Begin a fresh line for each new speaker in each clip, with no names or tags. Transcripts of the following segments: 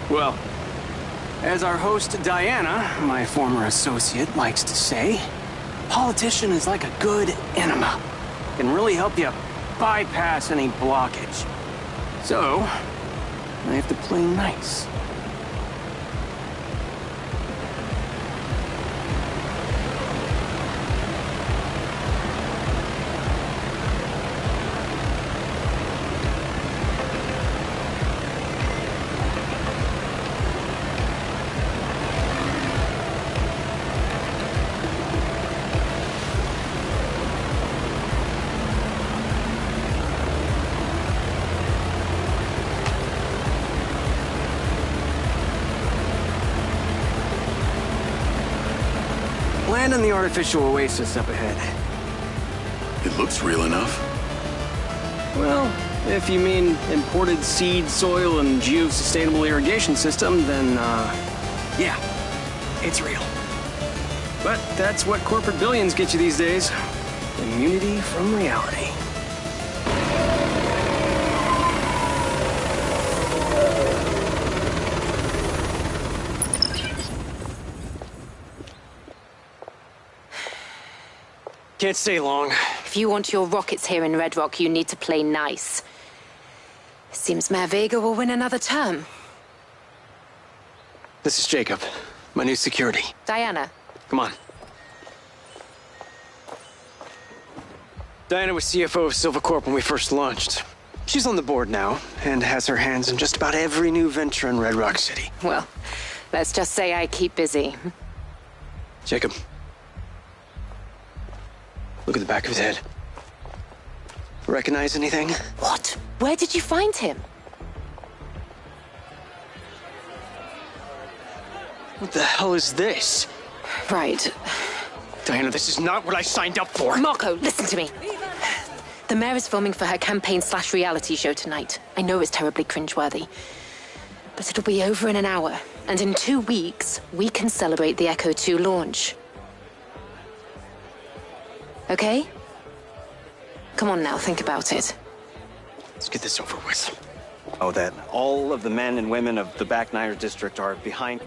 Well, as our host Diana, my former associate, likes to say, politician is like a good enema. Can really help you bypass any blockage. So, I have to play nice. Land in the artificial oasis up ahead.
It looks real enough.
Well, if you mean imported seed, soil, and geosustainable irrigation system, then, yeah, it's real. But that's what corporate billions get you these days. Immunity from reality. Can't stay long.
If you want your rockets here in Red Rock, you need to play nice. Seems Mayor Vega will win another term.
This is Jacob, my new security.
Diana.
Come on. Diana was CFO of Silva Corp when we first launched. She's on the board now, and has her hands in just about every new venture in Red Rock City.
Well, let's just say I keep busy.
Jacob. Look at the back of his head. Recognize anything?
What? Where did you find him?
What the hell is this?
Right.
Diana, this is not what I signed up for.
Marco, listen to me. The mayor is filming for her campaign/reality show tonight. I know it's terribly cringeworthy. But it'll be over in an hour. And in 2 weeks, we can celebrate the Echo 2 launch. Okay? Come on now, think about it.
Let's get this over with. Oh, that all of the men and women of the Back Niners district are behind.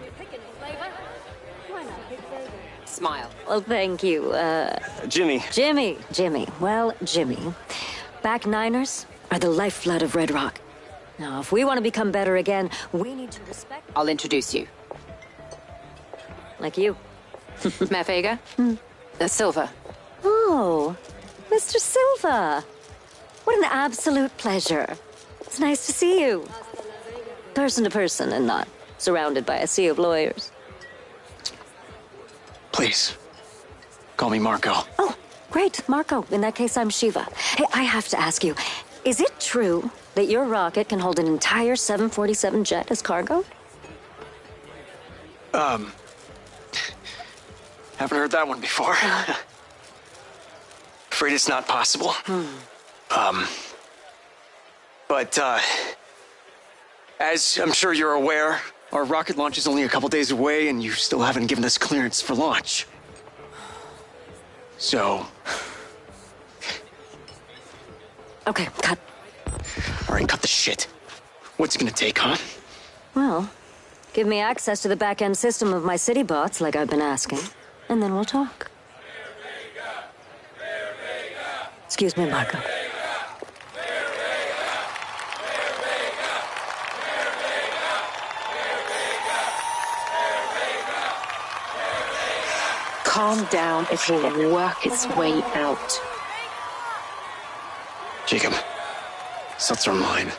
Smile.
Well, thank you,
Jimmy.
Jimmy. Well, Jimmy, Back Niners are the lifeblood of Red Rock. Now, if we want to become better again, we need to respect...
I'll introduce you.
Like you.
Mayor Vega? Silva.
Oh, Mr. Silva. What an absolute pleasure. It's nice to see you. Person to person and not surrounded by a sea of lawyers.
Please, call me Marco.
Oh, great, Marco. In that case, I'm Shiva. Hey, I have to ask you, is it true that your rocket can hold an entire 747 jet as cargo?
Haven't heard that one before. Afraid it's not possible. But, as I'm sure you're aware, our rocket launch is only a couple days away, and you still haven't given us clearance for launch. So...
Okay, cut.
All right, cut the shit. What's it gonna take, huh?
Well, give me access to the back-end system of my city bots, like I've been asking, and then we'll talk. Excuse me, Marco.
Calm down, it will work its way out.
Jacob, seltzer on mine.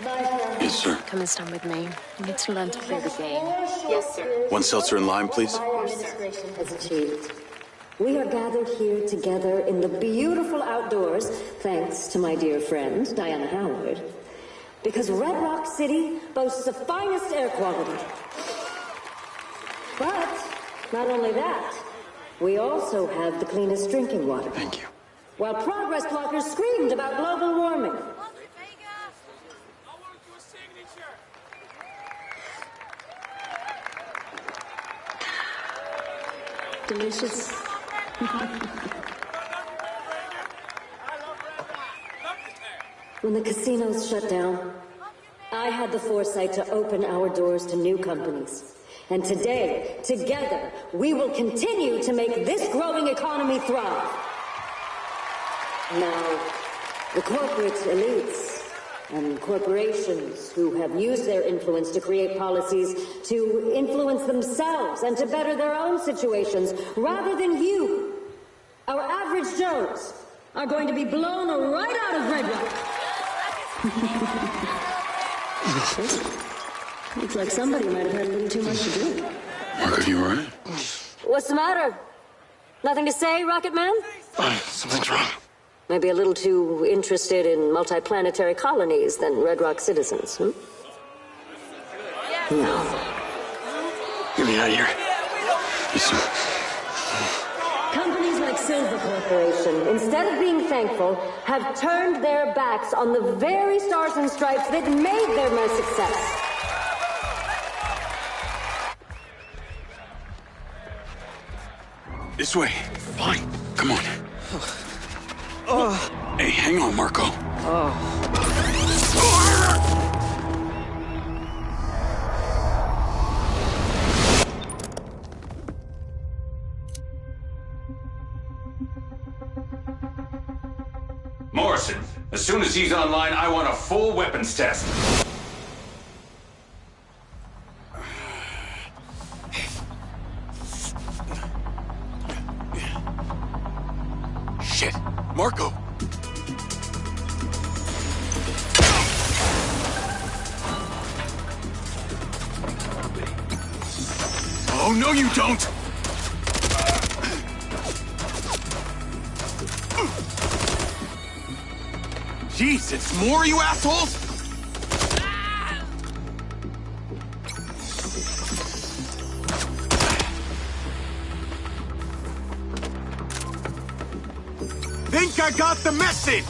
Yes, sir.
Come and stand with me. You need to learn to play the game. Yes, sir.
One seltzer and lime, please.
Administration has achieved. We are gathered here together in the beautiful outdoors, thanks to my dear friend, Diana Howard, because Red Rock City boasts the finest air quality. But not only that, we also have the cleanest drinking water.
Thank you.
While progress blockers screamed about global warming. Delicious. When the casinos shut down, I had the foresight to open our doors to new companies. And today, together, we will continue to make this growing economy thrive. Now, the corporate elites and corporations who have used their influence to create policies to influence themselves and to better their own situations, rather than you, our average Joes, are going to be blown right out of Red Rock. Looks like somebody might have had a little too much to drink.
Marco, you all right?
What's the matter? Nothing to say, Rocket Man?
Something's wrong.
Maybe a little too interested in multiplanetary colonies than Red Rock citizens, hmm? No.
Get me out of here. Yes, sir.
Companies like Silver Corporation, instead of being thankful, have turned their backs on the very stars and stripes that made them a success.
This way. Fine. Come on. Hey, hang on, Marco.
Morrison, as soon as he's online, I want a full weapons test.
Shit. Marco. Oh, no, you don't! Jeez, it's more, you assholes! Think I got the message!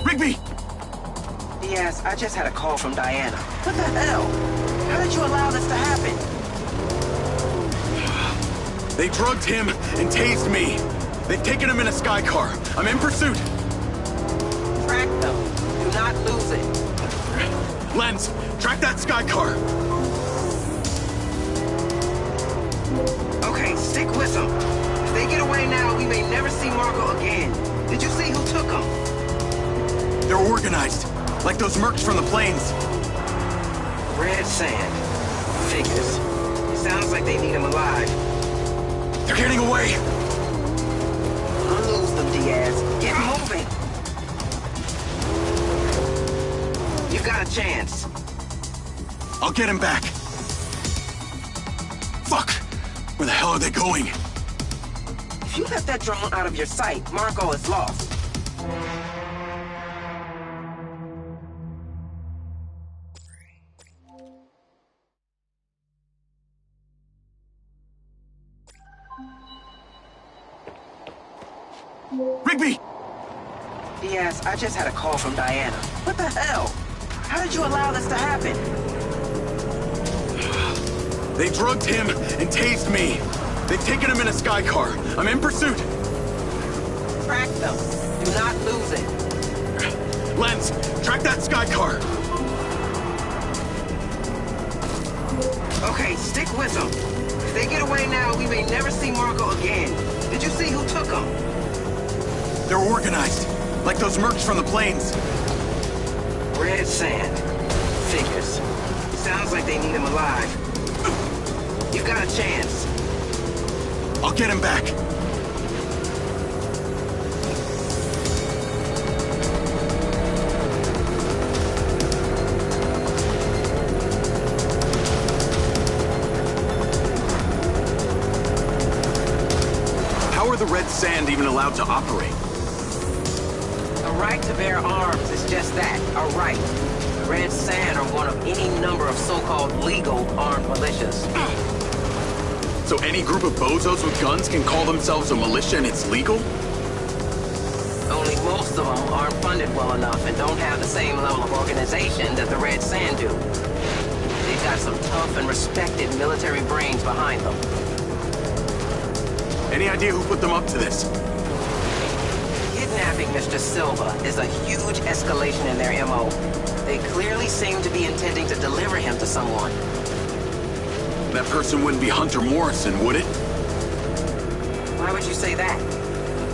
Rigby!
Yes, I just had a call from Diana. What the hell? How did you allow this to happen?
They drugged him and tased me. They've taken him in a sky car. I'm in pursuit.
Track them. Do not lose it.
Lens, track that sky car.
Okay, stick with them. If they get away now, we may never see Marco again. Did you see who took them?
They're organized, like those mercs from the plains.
Red sand. Figures. It sounds like they need him alive.
They're getting away.
Don't lose them, Diaz. Get moving. You've got a chance.
I'll get him back. Fuck! Where the hell are they going?
If you let that drone out of your sight, Marco is lost.
Rigby!
Yes, I just had a call from Diana. What the hell? How did you allow this to happen?
They drugged him and tased me. They've taken him in a sky car. I'm in pursuit.
Track them. Do not lose it.
Lens, track that sky car.
Okay, stick with them. If they get away now, we may never see Marco again. Did you see who took them?
They're organized, like those mercs from the plains.
Red sand. Figures. Sounds like they need him alive. You've got a chance.
I'll get him back. How are the Red Sand even allowed to operate?
A right to bear arms is just that, a right. The Red Sand are one of any number of so-called legal armed militias.
So any group of bozos with guns can call themselves a militia and it's legal?
Only most most of them aren't funded well enough and don't have the same level of organization that the Red Sand do. They've got some tough and respected military brains behind them.
Any idea who put them up to this?
Kidnapping Mr. Silva is a huge escalation in their MO. They clearly seem to be intending to deliver him to someone.
That person wouldn't be Hunter Morrison, would it?
Why would you say that?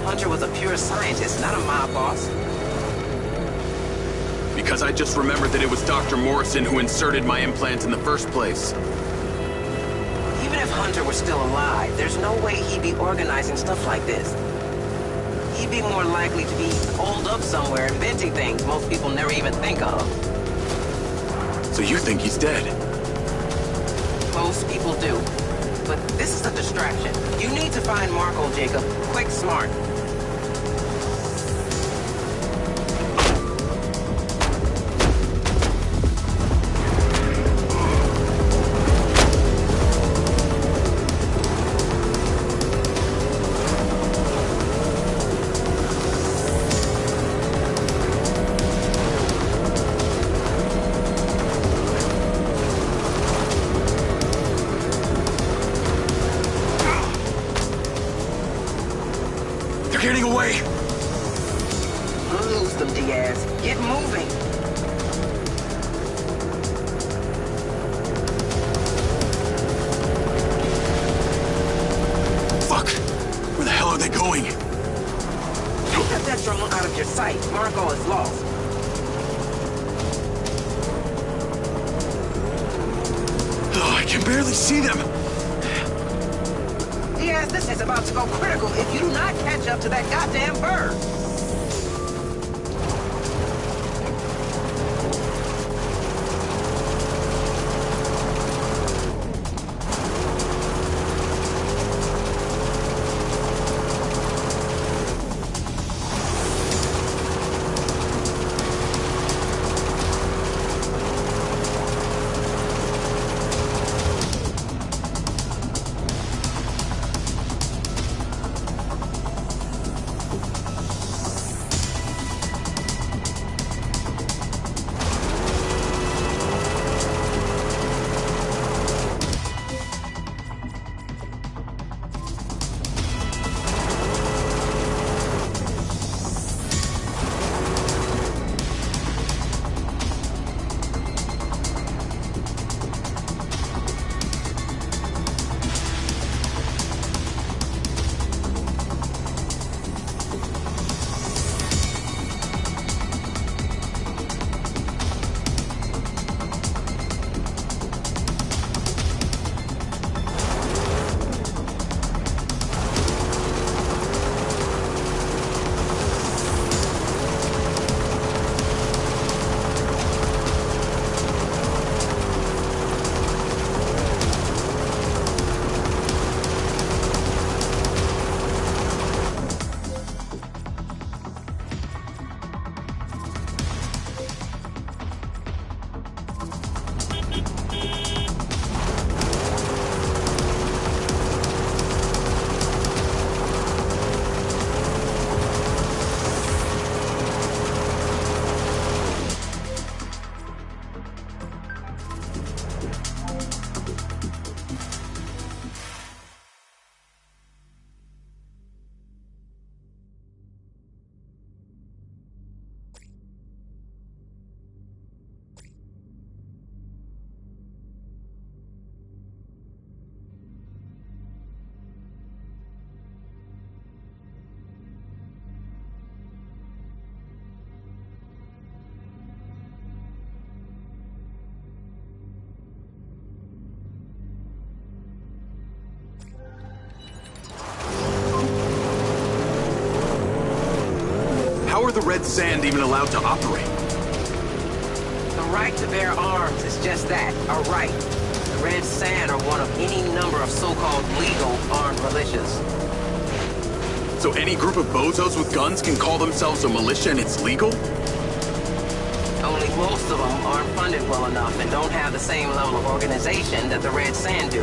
Hunter was a pure scientist, not a mob boss.
Because I just remembered that it was Dr. Morrison who inserted my implant in the first place.
Even if Hunter were still alive, there's no way he'd be organizing stuff like this. He'd be more likely to be holed up somewhere inventing things most people never even think of.
So you think he's dead?
Most people do. But this is a distraction. You need to find Marco, Jacob. Quick, smart.
They're getting away!
We'll lose them, Diaz. Get moving!
Fuck! Where the hell are they going?
Get that drone out of your sight. Marco is lost.
Oh, I can barely see them!
Diaz, this is about to go critical if you do not catch up to that goddamn bird.
How are the Red Sand even allowed to operate?
The right to bear arms is just that, a right. The Red Sand are one of any number of so-called legal armed militias.
So any group of bozos with guns can call themselves a militia and it's legal?
Only most of them aren't funded well enough and don't have the same level of organization that the Red Sand do.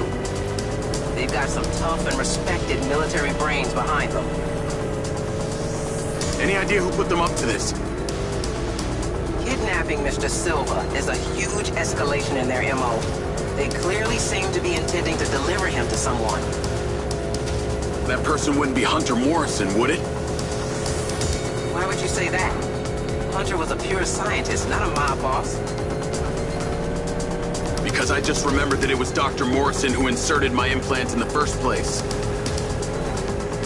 They've got some tough and respected military brains behind them.
Any idea who put them up to this?
Kidnapping Mr. Silva is a huge escalation in their MO. They clearly seem to be intending to deliver him to someone.
That person wouldn't be Hunter Morrison, would it?
Why would you say that? Hunter was a pure scientist, not a mob boss.
Because I just remembered that it was Dr. Morrison who inserted my implant in the first place.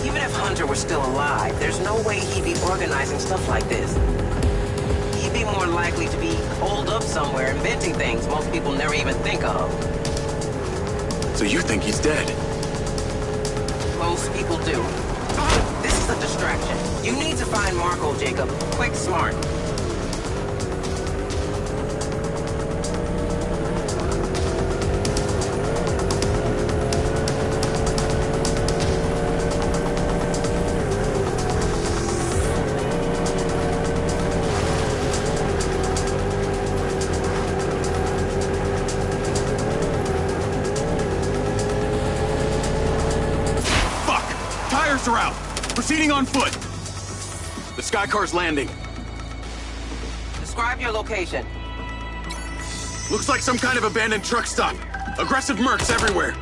Even if Hunter were still alive, there's no way he'd be organizing stuff like this. He'd be more likely to be holed up somewhere inventing things most people never even think of.
So you think he's dead?
Most people do. This is a distraction. You need to find Marco, Jacob. Quick, smart.
Are out. Proceeding on foot. The Skycar's landing.
Describe your location.
Looks like some kind of abandoned truck stop. Aggressive mercs everywhere.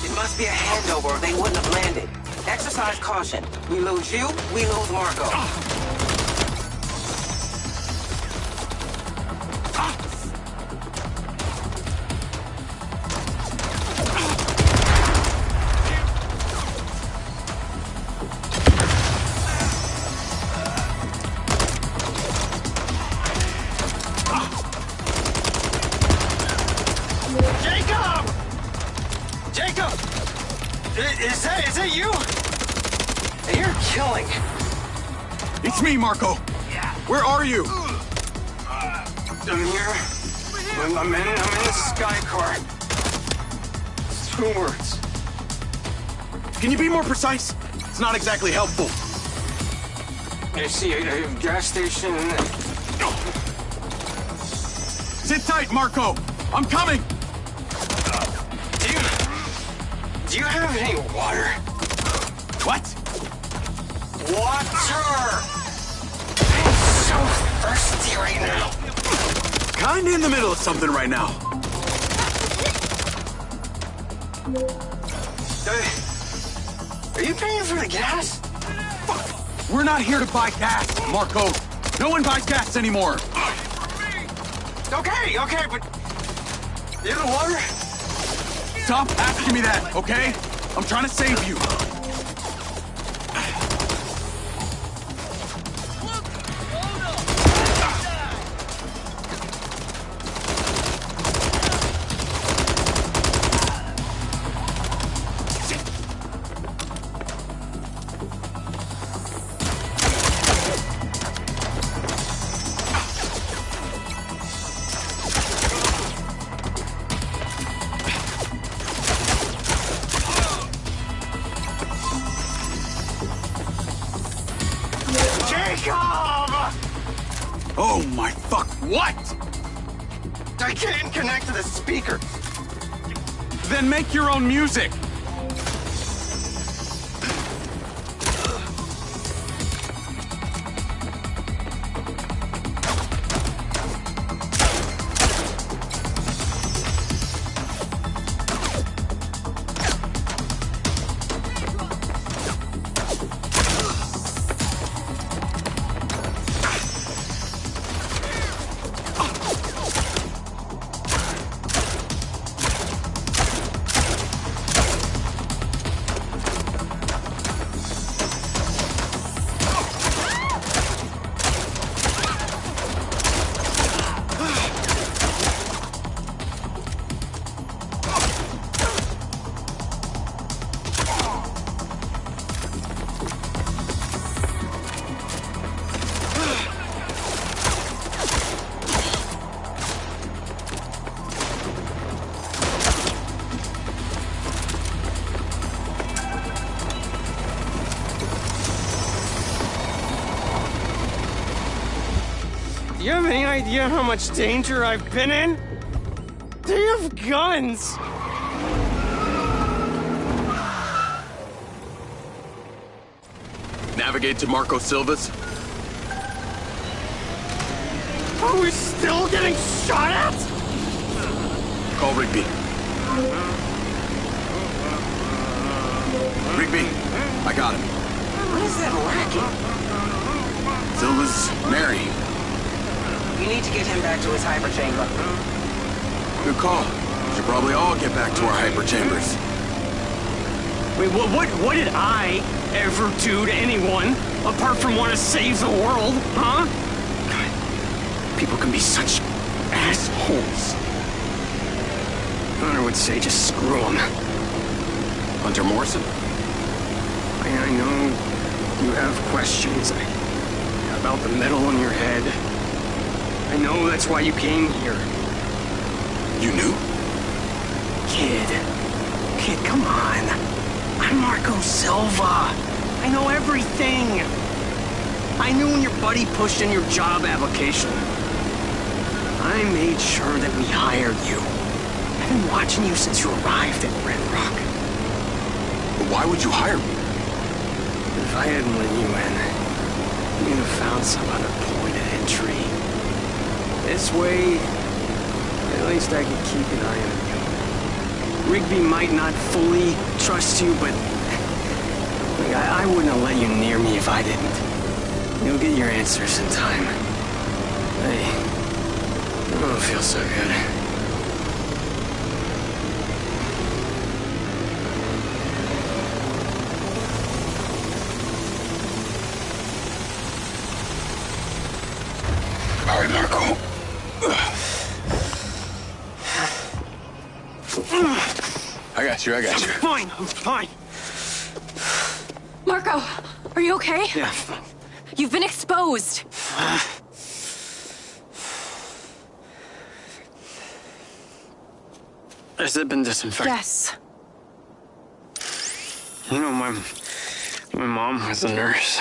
It must be a handover or they wouldn't have landed. Exercise caution. We lose you, we lose Marco.
Is it you? You're killing.
It's me, Marco. Where are you?
I'm here. I'm in the Skycar. 2 words.
Can you be more precise? It's not exactly helpful.
I see a gas station.
Sit tight, Marco. I'm coming.
Do you have any water?
What?
Water! I'm so thirsty right now.
Kinda in the middle of something right now.
Are you paying for the gas?
Fuck! We're not here to buy gas, Marco. No one buys gas anymore.
Okay, but... You have the water?
Stop asking me that, okay? I'm trying to save you. Oh my fuck, what?
I can't connect to the speaker.
Then make your own music.
Do you have any idea how much danger I've been in? They have guns!
navigate to Marco Silva's?
Are we still getting shot at?
Call Rigby. Rigby, I got him.
What is that racket?
Silva's Mary.
You need to get him back to his hyperchamber.
Good call. Should probably all get back to our hyperchambers.
Wait, what did I ever do to anyone apart from want to save the world, huh? God, people can be such assholes. Hunter would say just screw them.
Hunter Morrison?
I know you have questions about the metal in your head. I know that's why you came here.
You knew?
Kid, come on. I'm Marco Silva. I know everything. I knew when your buddy pushed in your job application. I made sure that we hired you. I've been watching you since you arrived at Red Rock.
But why would you hire me?
If I hadn't let you in, you'd have found some other point of entry. This way, at least I could keep an eye on you. Rigby might not fully trust you, but look, I wouldn't have let you near me if I didn't. You'll get your answers in time. I don't feel so good.
All right, Marco. I got you.
I'm fine.
Marco, are you okay?
Yeah.
You've been exposed.
Has it been disinfected?
Yes.
You know, my mom was a nurse.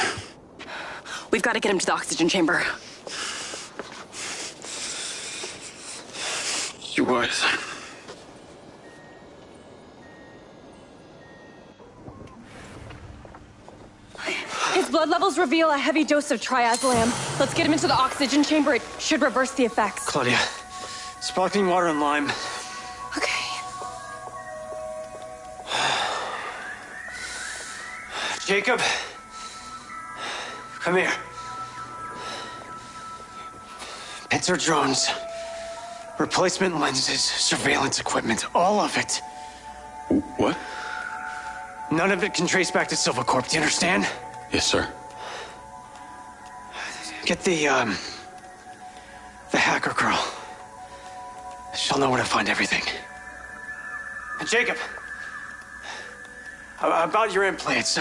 We've got to get him to the oxygen chamber.
She was.
His blood levels reveal a heavy dose of triazolam. Let's get him into the oxygen chamber. It should reverse the effects.
Claudia, sparkling water and lime.
Okay.
Jacob, come here. Pincer drones, replacement lenses, surveillance equipment, all of it.
What?
None of it can trace back to Silvercorp, do you understand?
Yes, sir.
Get the hacker girl. She'll know where to find everything. And Jacob, about your implants,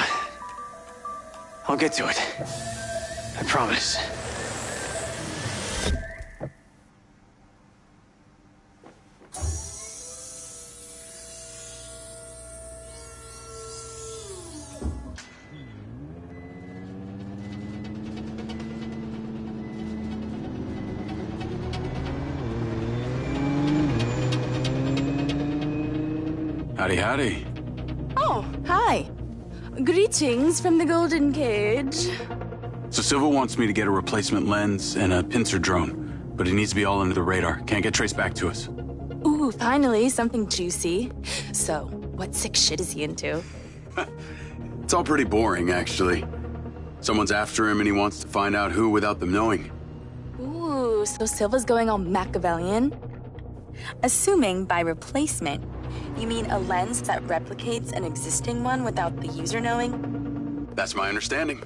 I'll get to it. I promise.
Howdy, howdy.
Oh, hi. Greetings from the Golden Cage.
So Silva wants me to get a replacement lens and a pincer drone, but it needs to be all under the radar. Can't get traced back to us.
Ooh, finally, something juicy. So, what sick shit is he into?
It's all pretty boring, actually. Someone's after him and he wants to find out who without them knowing.
Ooh, so Silva's going all Machiavellian? Assuming by replacement, you mean a lens that replicates an existing one without the user knowing?
That's my understanding.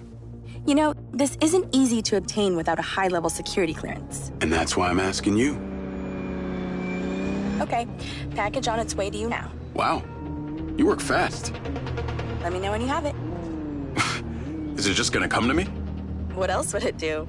You know, this isn't easy to obtain without a high-level security clearance.
And that's why I'm asking you.
Okay, package on its way to you now.
Wow. You work fast.
Let me know when you have it.
Is it just gonna come to me?
What else would it do?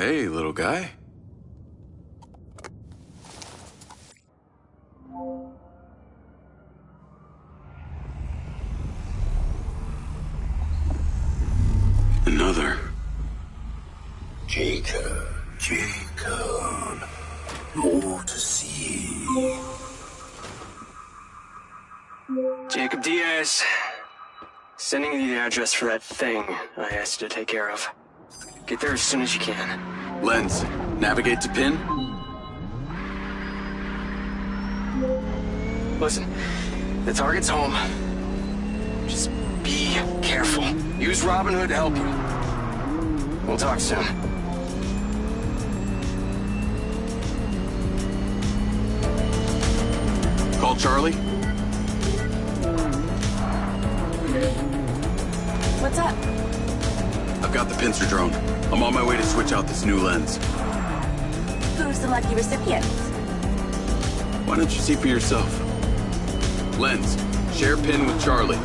Hey, little guy. Another.
Jacob. More to see.
Jacob Diaz. Sending you the address for that thing I asked you to take care of. Get there as soon as you can.
Lens, navigate to pin.
Listen, the target's home. Just be careful. Use Robin Hood to help you. We'll talk soon.
Call Charlie.
What's up?
I've got the pincer drone. I'm on my way to switch out this new lens.
Who's the lucky recipient?
Why don't you see for yourself? Lens, share pin with Charlie.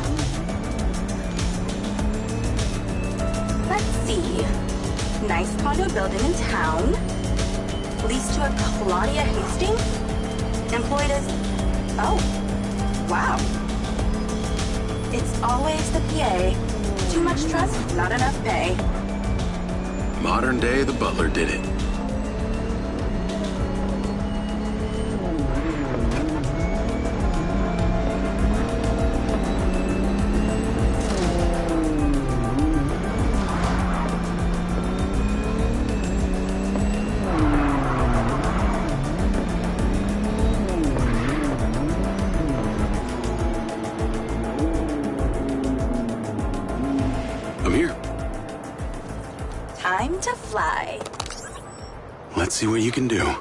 Let's see. Nice condo building in town. Leased to a Claudia Hastings? Employed as... Oh. Wow. It's always the PA. Too much trust, not enough pay.
Modern day, the butler did it. I'm here.
Time to fly.
Let's see what you can do.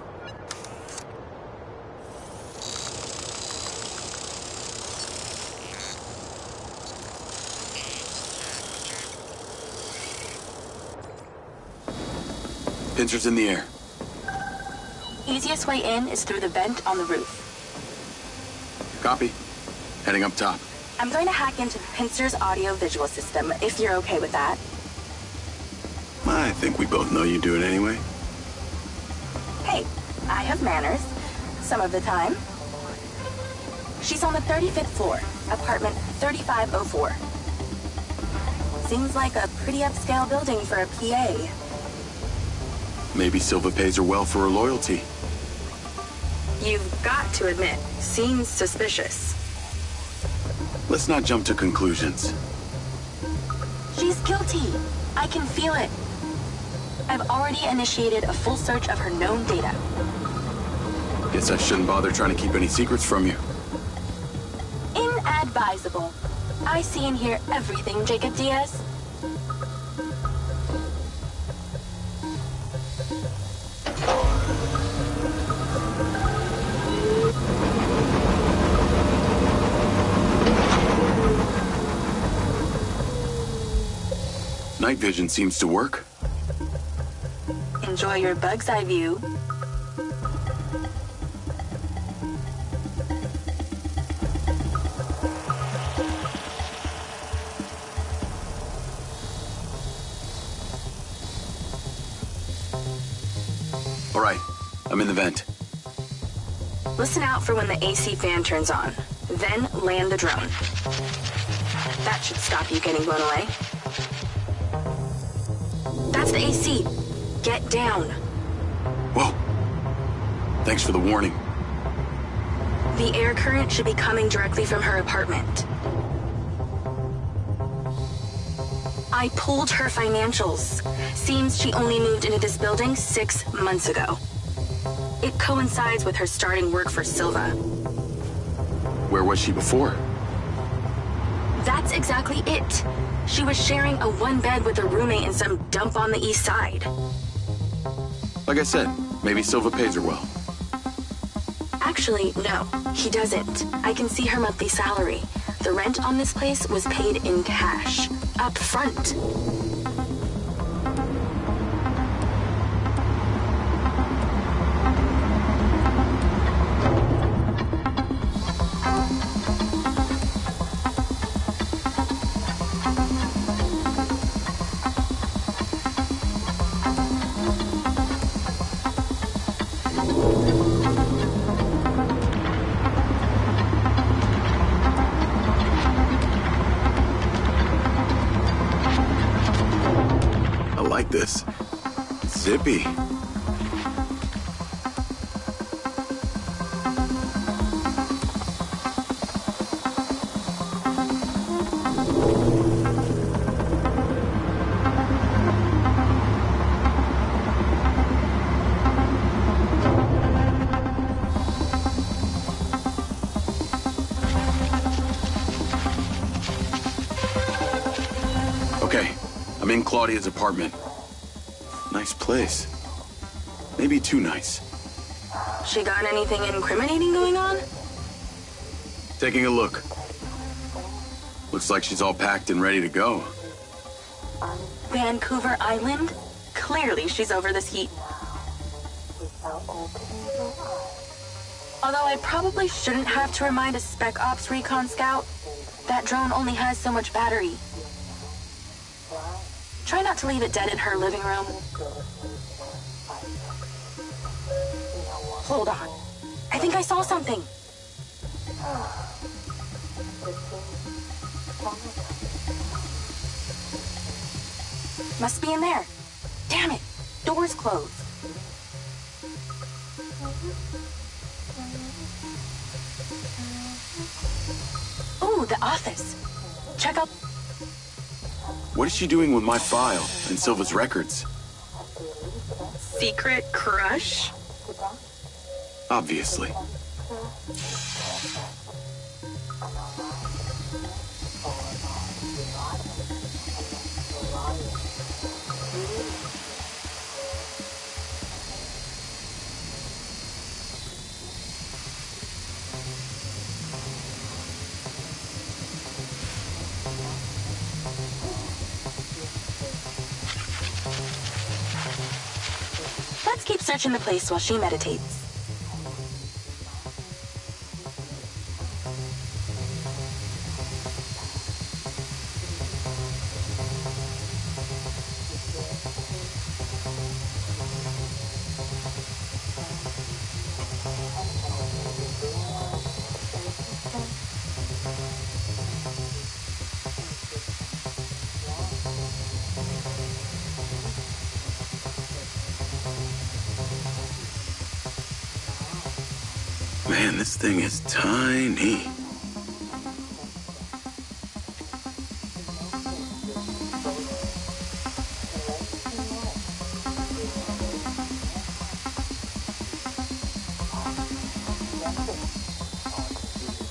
Pincer's in the air.
Easiest way in is through the vent on the roof.
Copy. Heading up top.
I'm going to hack into the Pincer's audio-visual system, if you're okay with that.
I think we both know you do it anyway.
Hey, I have manners. Some of the time. She's on the 35th floor, apartment 3504. Seems like a pretty upscale building for a PA.
Maybe Silva pays her well for her loyalty.
You've got to admit, seems suspicious.
Let's not jump to conclusions.
She's guilty. I can feel it. I've already initiated a full search of her known data.
Guess I shouldn't bother trying to keep any secrets from you.
Inadvisable. I see and hear everything, Jacob Diaz.
Night vision seems to work.
Enjoy your bug's eye view.
All right, I'm in the vent.
Listen out for when the AC fan turns on. Then land the drone. That should stop you getting blown away. That's the AC. Get down.
Whoa. Thanks for the warning.
The air current should be coming directly from her apartment. I pulled her financials. Seems she only moved into this building 6 months ago. It coincides with her starting work for Silva.
Where was she before?
That's exactly it. She was sharing a one bed with a roommate in some dump on the east side.
Like I said, maybe Silva pays her well.
Actually, no, he doesn't. I can see her monthly salary. The rent on this place was paid in cash, up front.
like this. Zippy. Okay, I'm in Claudia's apartment. Nice place. Maybe too nice.
She got anything incriminating going on?
Taking a look. Looks like she's all packed and ready to go.
Vancouver Island? Clearly she's over this heat. Although I probably shouldn't have to remind a Spec Ops recon scout, that drone only has so much battery. Try not to leave it dead in her living room. Hold on. I think I saw something. Must be in there. Damn it. Door's closed. Ooh, the office. Check out...
What is she doing with my file and Silva's records?
Secret crush?
Obviously.
Let's keep searching the place while she meditates.
Man, this thing is tiny.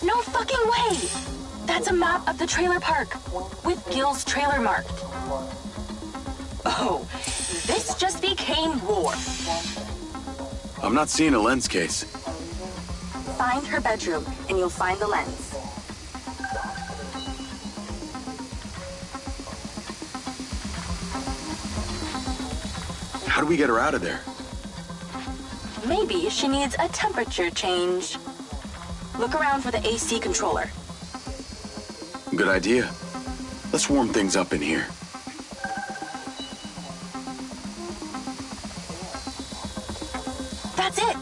No fucking way! That's a map of the trailer park, with Gil's trailer marked. Oh, this just became war.
I'm not seeing a lens case.
Find her bedroom, and you'll find the lens.
How do we get her out of there?
Maybe she needs a temperature change. Look around for the AC controller.
Good idea. Let's warm things up in here.
That's it!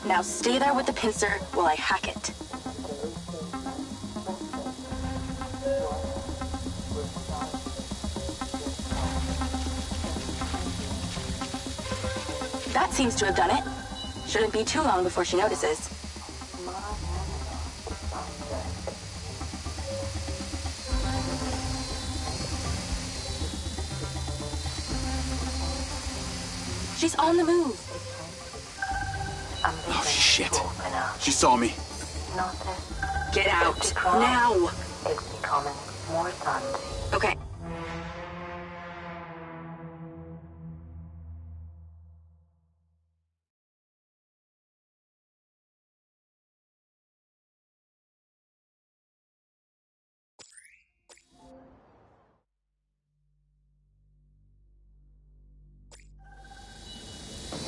Now stay there with the pincer while I hack it. That seems to have done it. Shouldn't be too long before she notices. She's on the move.
Oh, shit. She saw me.
Get out, now! Okay.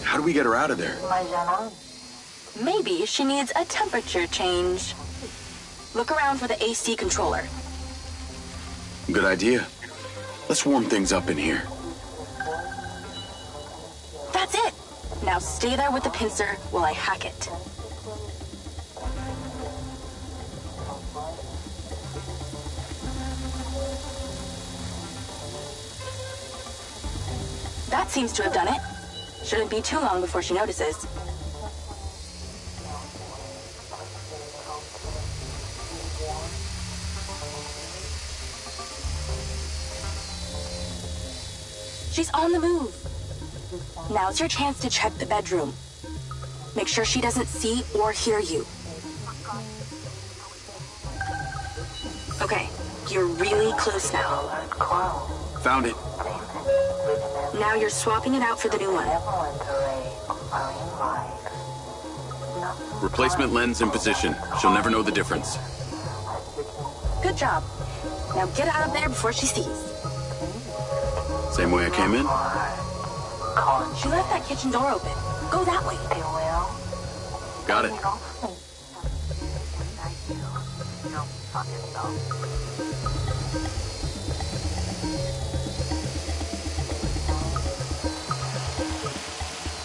How do we get her out of there?
Maybe she needs a temperature change. Look around for the AC controller.
Good idea. Let's warm things up in here.
That's it! Now stay there with the pincer while I hack it. That seems to have done it. Shouldn't be too long before she notices. She's on the move. Now's your chance to check the bedroom. Make sure she doesn't see or hear you. Okay, you're really close now.
Found it.
Now you're swapping it out for the new one.
Replacement lens in position. She'll never know the difference.
Good job. Now get out of there before she sees.
Same way I came in?
She left that kitchen door open. Go that way.
Got it.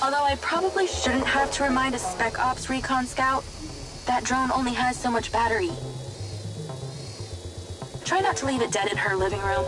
Although I probably shouldn't have to remind a Spec Ops recon scout, that drone only has so much battery. Try not to leave it dead in her living room.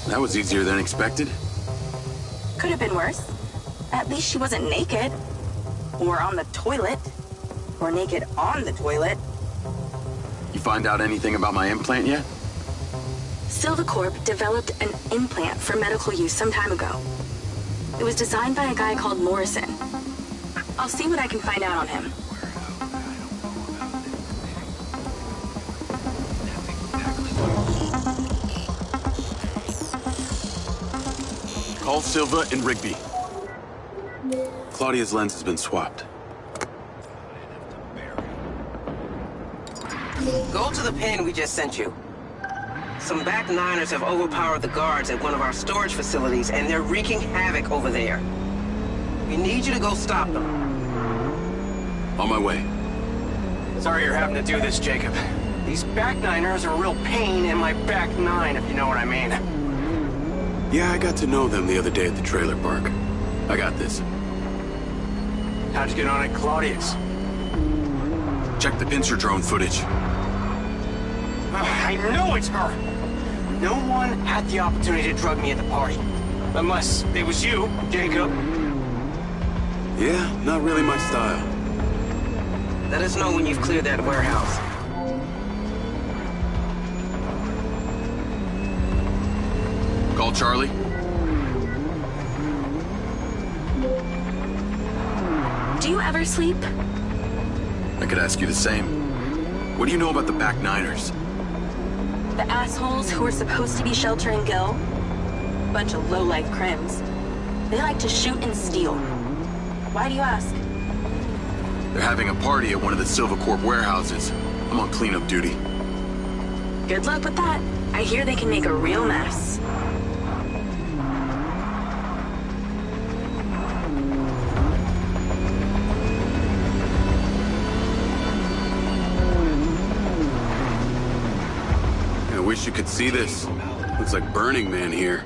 That was easier than expected.
Could have been worse. At least she wasn't naked. Or on the toilet. Or naked on the toilet.
You find out anything about my implant yet?
Silvacorp developed an implant for medical use some time ago. It was designed by a guy called Morrison. I'll see what I can find out on him.
Call Silva and Rigby. Claudia's lens has been swapped.
Go to the pin we just sent you. Some back niners have overpowered the guards at one of our storage facilities, and they're wreaking havoc over there. We need you to go stop them.
On my way.
Sorry you're having to do this, Jacob. These back niners are a real pain in my back nine, if you know what I mean.
Yeah, I got to know them the other day at the trailer park. I got this.
How'd you get on at Claudia's?
Check the pincer drone footage.
I know it's her! No one had the opportunity to drug me at the party. Unless it was you, Jacob.
Yeah, not really my style.
Let us know when you've cleared that warehouse.
Call Charlie.
Do you ever sleep?
I could ask you the same. What do you know about the back niners?
The assholes who were supposed to be sheltering Gil? Bunch of low-life crims. They like to shoot and steal. Why do you ask?
They're having a party at one of the Silvacorp warehouses. I'm on cleanup duty.
Good luck with that. I hear they can make a real mess.
I wish you could see this. Looks like Burning Man here.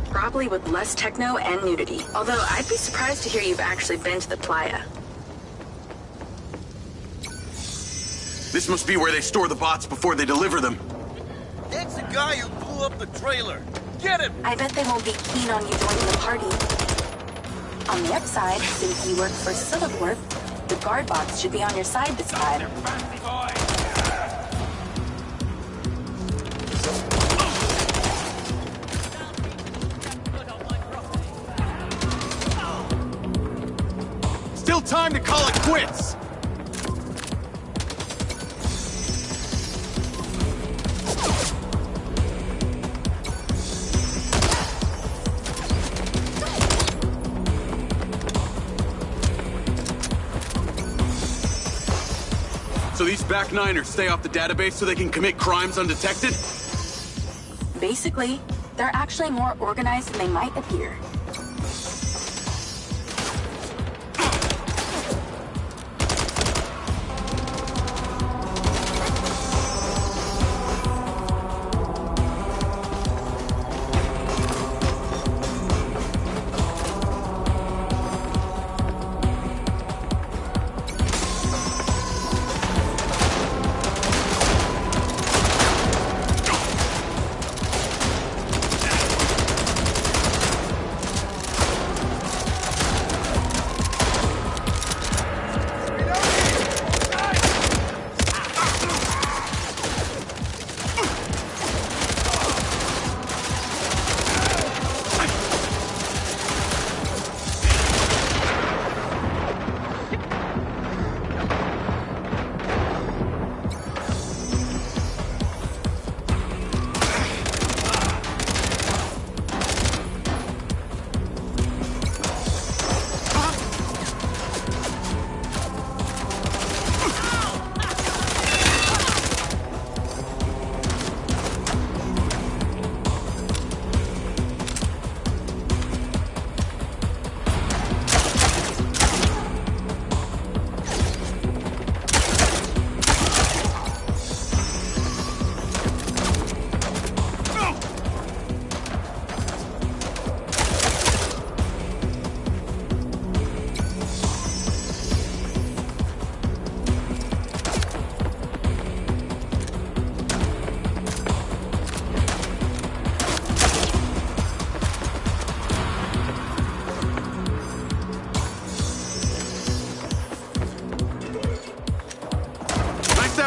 Probably with less techno and nudity. Although I'd be surprised to hear you've actually been to the playa.
This must be where they store the bots before they deliver them.
That's the guy who blew up the trailer. Get him!
I bet they won't be keen on you joining the party. On the upside, since you work for Silvacorp, the guard bots should be on your side this time.
Still time to call it quits! So these back niners stay off the database so they can commit crimes undetected?
Basically, they're actually more organized than they might appear.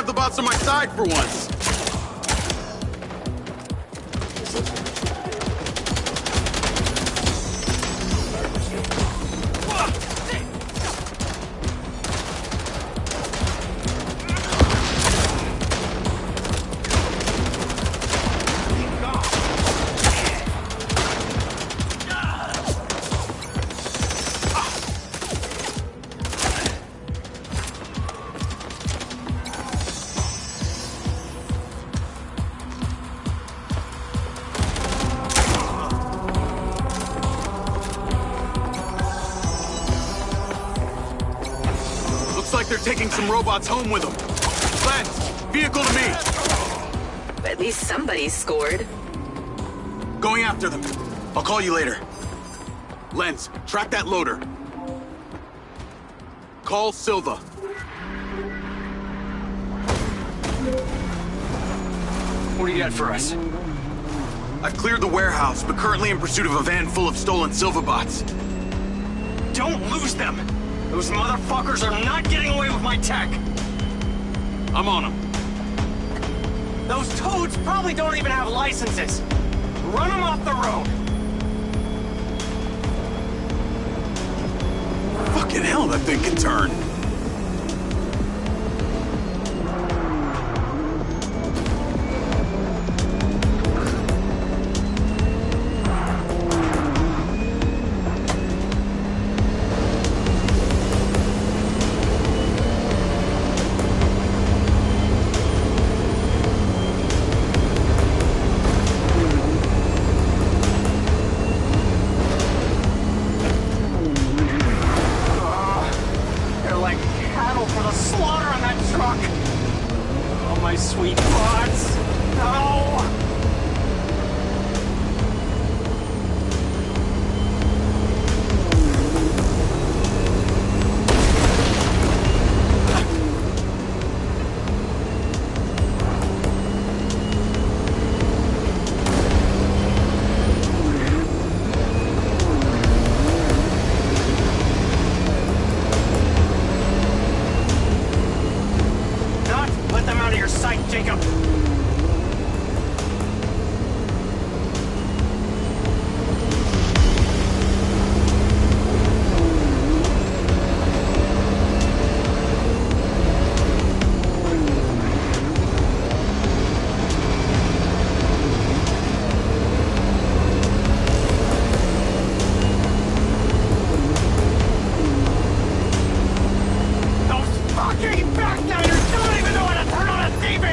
have the bots on my side for once. They're taking some robots home with them. Lens, vehicle to me.
At least somebody's scored.
Going after them. I'll call you later. Lens, track that loader. Call Silva.
What do you got for us?
I've cleared the warehouse, but currently in pursuit of a van full of stolen Silva bots.
Don't lose them! Those motherfuckers are not getting away with my tech!
I'm on them.
Those toads probably don't even have licenses! Run them off the road!
Fucking hell, that thing can turn.
Sweet bots! No! Let them out of your sight, Jacob! Those fucking backliners don't even know how to turn on a TV!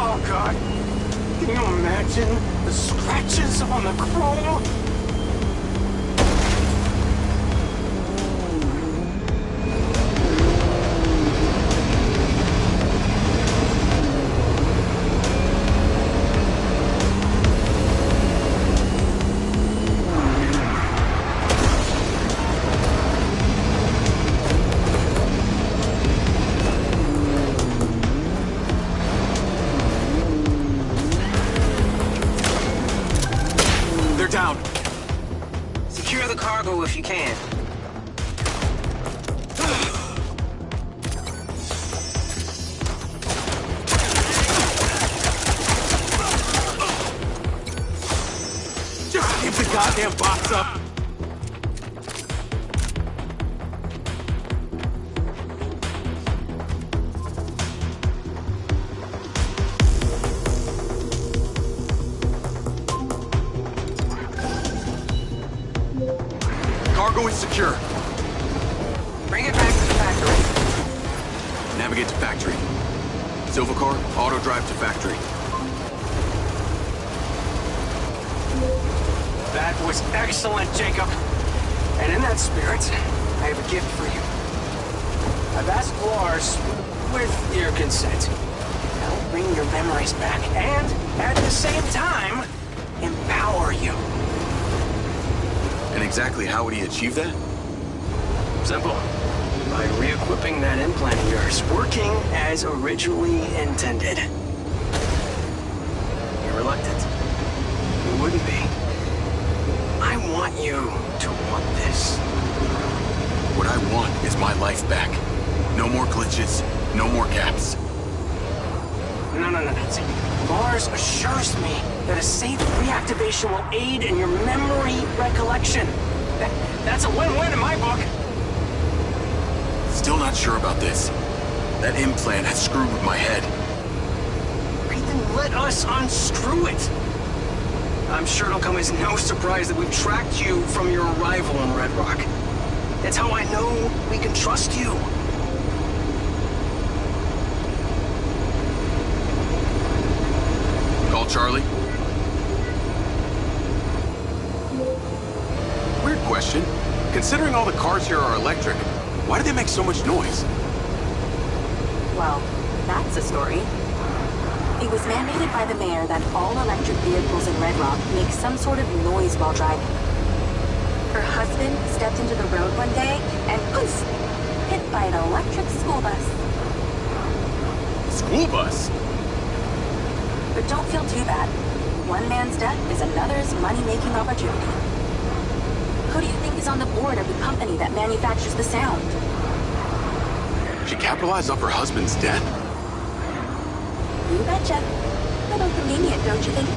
Oh, God. Can you imagine the scratches on the chrome?
Down.
Secure the cargo if you can.
Just keep the goddamn box up. Cargo is secure.
Bring it back to the factory.
Navigate to factory. Silva car, auto drive to factory.
That was excellent, Jacob. And in that spirit, I have a gift for you. I've asked Lars, with your consent, to help bring your memories back and, at the same time, empower you.
And exactly how would he achieve that?
Simple. By re-equipping that implant of yours, working as originally intended. You're reluctant. You wouldn't be. I want you to want this.
What I want is my life back. No more glitches, no more gaps.
No. See, Mars assures me that a safe reactivation will aid in your memory recollection. That's a win-win in my book.
Still not sure about this. That implant has screwed with my head.
Then let us unscrew it. I'm sure it'll come as no surprise that we've tracked you from your arrival in Red Rock. That's how I know we can trust you.
Call Charlie. Weird question. Considering all the cars here are electric, why do they make so much noise?
Well, that's a story. It was mandated by the mayor that all electric vehicles in Red Rock make some sort of noise while driving. Her husband stepped into the road one day and poof, hit by an electric school bus.
School bus?
But don't feel too bad. One man's death is another's money-making opportunity. Who do you think is on the board of the company that manufactures the sound?
She capitalized off her husband's death?
You betcha. A little convenient, don't you think?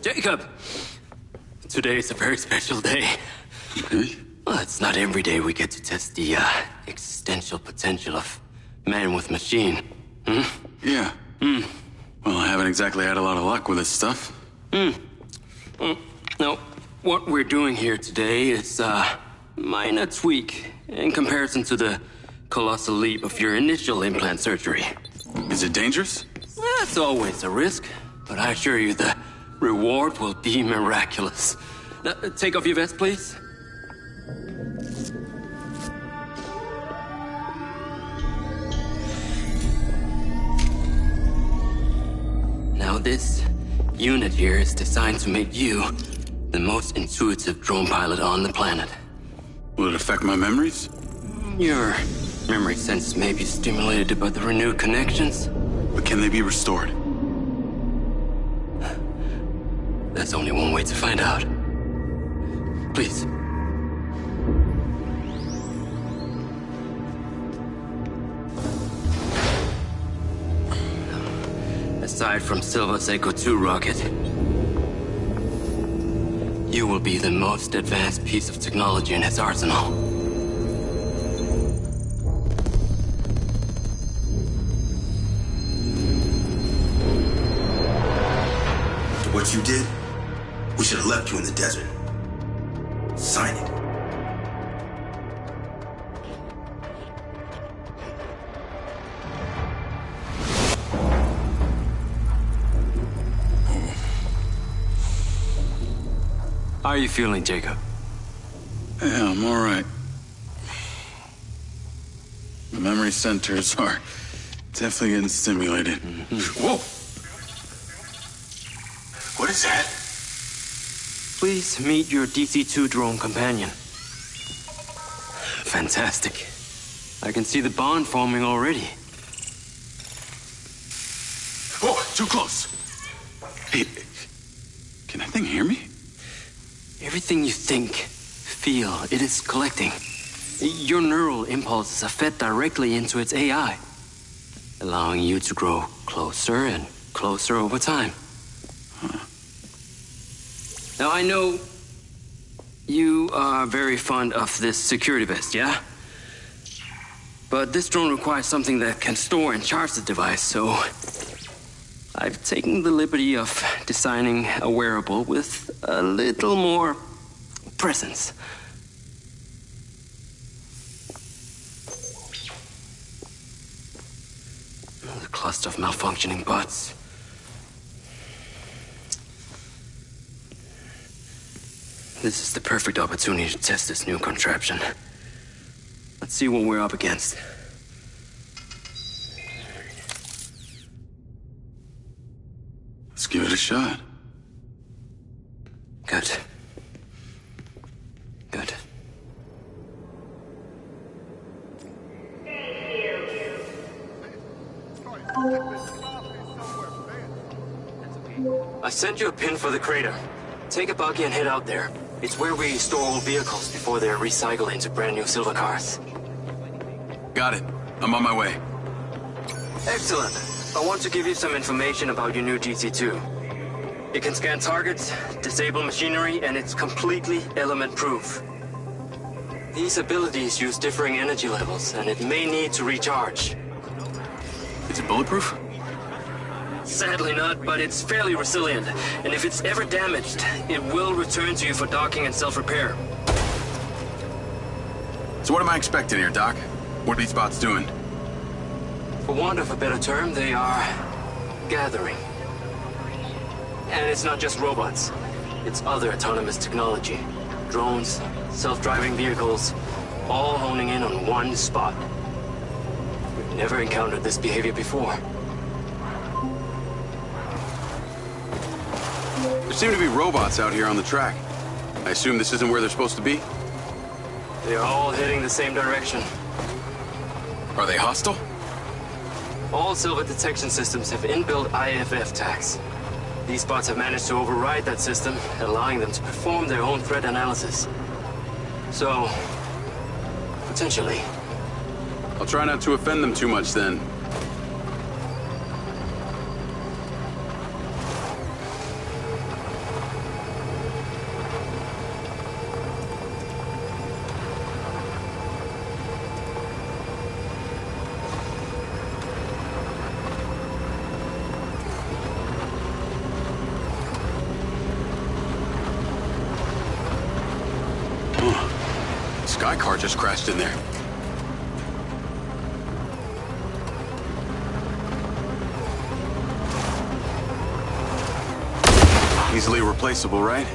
Jacob! Today is a very special day.
Okay.
Well, it's not every day we get to test the existential potential of man with machine. Hmm?
Yeah. Well, I haven't exactly had a lot of luck with this stuff.
Now, what we're doing here today is a minor tweak in comparison to the colossal leap of your initial implant surgery.
Is it dangerous?
That's always a risk, but I assure you the reward will be miraculous. Now, take off your vest, please. Now, this unit here is designed to make you the most intuitive drone pilot on the planet.
Will it affect my memories?
Your memory sense may be stimulated by the renewed connections.
But can they be restored?
There's only one way to find out. Please. Aside from Silva's Echo 2 rocket, you will be the most advanced piece of technology in his arsenal.
What you did, we should have left you in the desert. Sign it.
How are you feeling, Jacob?
Yeah, I'm all right. The memory centers are definitely getting stimulated. Whoa! What is that?
Please meet your DC-2 drone companion. Fantastic. I can see the bond forming already.
Whoa, too close. Hey, can that thing hear me?
Everything you think, feel, it is collecting. Your neural impulses are fed directly into its AI, allowing you to grow closer and closer over time. Now, I know you are very fond of this security vest, yeah? But this drone requires something that can store and charge the device, so I've taken the liberty of designing a wearable with a little more presence. The cluster of malfunctioning bots. This is the perfect opportunity to test this new contraption. Let's see what we're up against.
Let's give it a shot.
Good. Good. I sent you a pin for the crater. Take a buggy and head out there. It's where we store old vehicles before they're recycled into brand new silver cars.
Got it. I'm on my way.
Excellent. I want to give you some information about your new DC-2. It can scan targets, disable machinery, and it's completely element-proof. These abilities use differing energy levels, and it may need to recharge.
Is it bulletproof?
Sadly not, but it's fairly resilient, and if it's ever damaged, it will return to you for docking and self-repair.
So what am I expecting here, Doc? What are these bots doing?
For want of a better term, they are gathering. And it's not just robots. It's other autonomous technology. Drones, self-driving vehicles, all honing in on one spot. We've never encountered this behavior before.
There seem to be robots out here on the track. I assume this isn't where they're supposed to be?
They are all heading the same direction.
Are they hostile?
All Silva detection systems have inbuilt IFF tags. These bots have managed to override that system, allowing them to perform their own threat analysis. So, potentially.
I'll try not to offend them too much then.
Sky car just crashed in there.
Easily replaceable, right?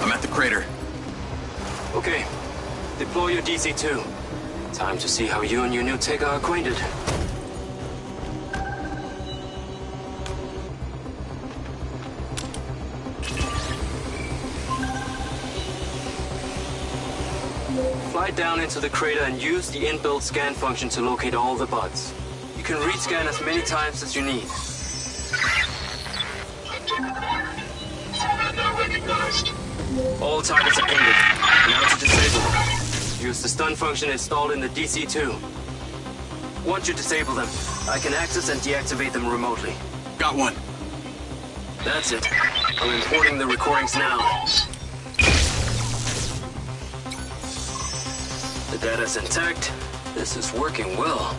I'm at the crater.
Okay. Deploy your DC-2. Time to see how you and your new tech are acquainted. Fly down into the crater and use the inbuilt scan function to locate all the buds. You can rescan as many times as you need. All targets are pinged. Now to disable them. Use the stun function installed in the DC-2. Once you disable them, I can access and deactivate them remotely.
Got one.
That's it. I'm importing the recordings now. The data's intact. This is working well.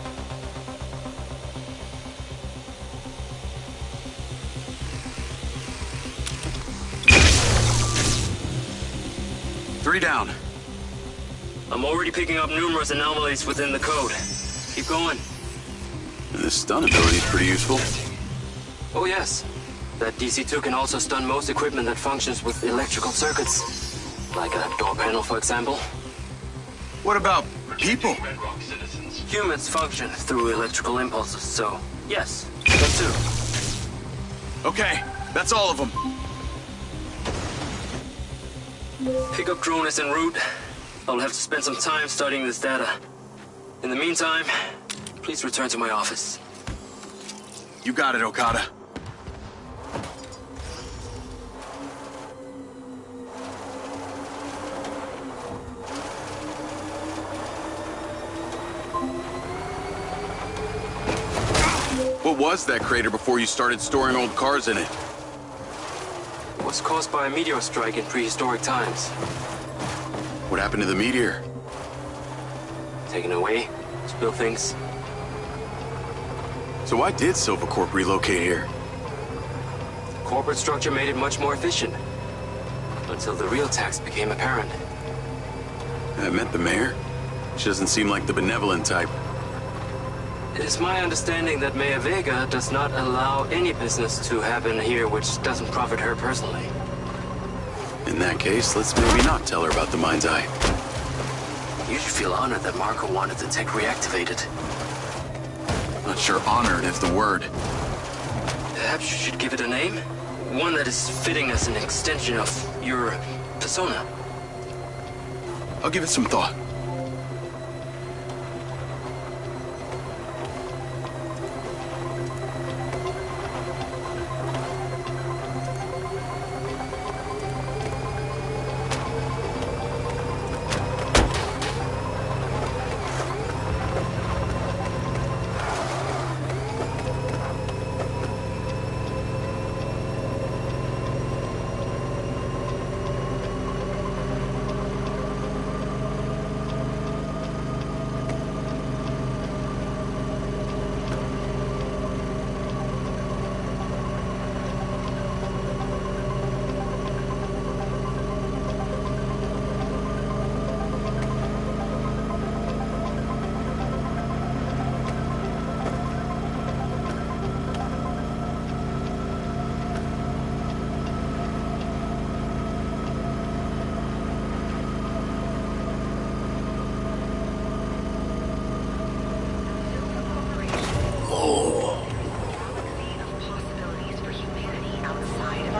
Three down.
I'm already picking up numerous anomalies within the code. Keep going.
This stun ability is pretty useful.
Oh yes. That DC-2 can also stun most equipment that functions with electrical circuits. Like a door panel, for example.
What about people?
Humans function through electrical impulses, so yes, that too.
Okay, that's all of them.
Pickup drone is en route. I'll have to spend some time studying this data. In the meantime, please return to my office.
You got it, Okada. What was that crater before you started storing old cars in it?
It was caused by a meteor strike in prehistoric times.
What happened to the meteor?
Taken away, spill things.
So why did Silvercorp relocate here?
The corporate structure made it much more efficient. Until the real tax became apparent.
That met the mayor? She doesn't seem like the benevolent type.
It is my understanding that Mayor Vega does not allow any business to happen here which doesn't profit her personally.
In that case, let's maybe not tell her about the Mindseye.
You should feel honored that Marco wanted the tech reactivated.
Not sure honored is the word.
Perhaps you should give it a name? One that is fitting as an extension of your persona.
I'll give it some thought.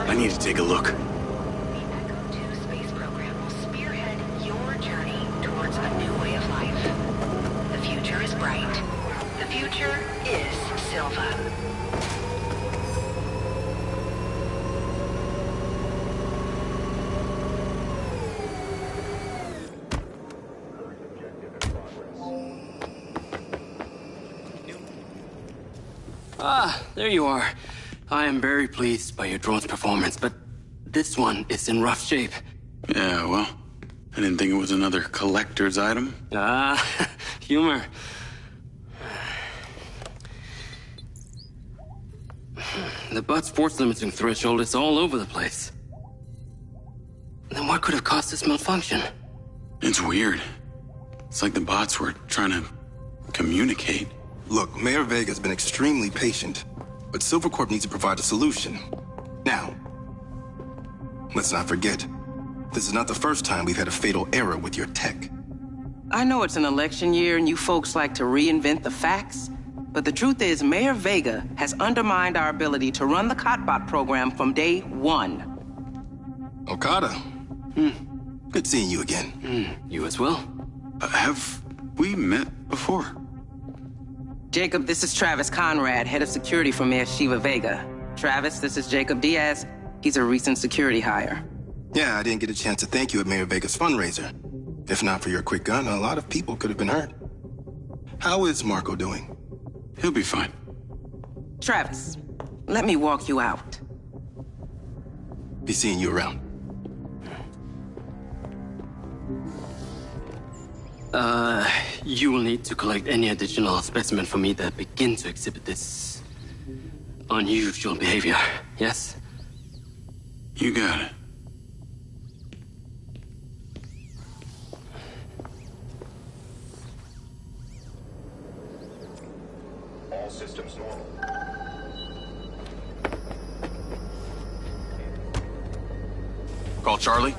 I need to take a look.
The Echo 2 space program will spearhead your journey towards a new way of life. The future is bright. The future is Silva.
Ah, there you are. I am very pleased by your drone's performance, but
This one is in rough shape.
Yeah, well, I didn't think it was another collector's item.
Ah, humor. The butt's force limiting threshold is all over the place. Then what could have caused this malfunction?
It's weird. It's like the bots were trying to communicate.
Look, Mayor Vega's been extremely patient, but Silvercorp needs to provide a solution. Now, let's not forget, this is not the first time we've had a fatal error with your tech.
I know it's an election year and you folks like to reinvent the facts, but the truth is Mayor Vega has undermined our ability to run the Cotbot program from day one.
Okada. Good seeing you again.
You as well.
Have we met before?
Jacob, this is Travis Conrad, head of security for Mayor Shiva Vega. Travis, this is Jacob Diaz. He's a recent security hire.
Yeah, I didn't get a chance to thank you at Mayor Vega's fundraiser. If not for your quick gun, a lot of people could have been hurt. How is Marco doing?
He'll be fine.
Travis, let me walk you out.
Be seeing you around.
You will need to collect any additional specimen for me that begin to exhibit this unusual behavior, yes?
You got it.
All systems normal.
Call Charlie.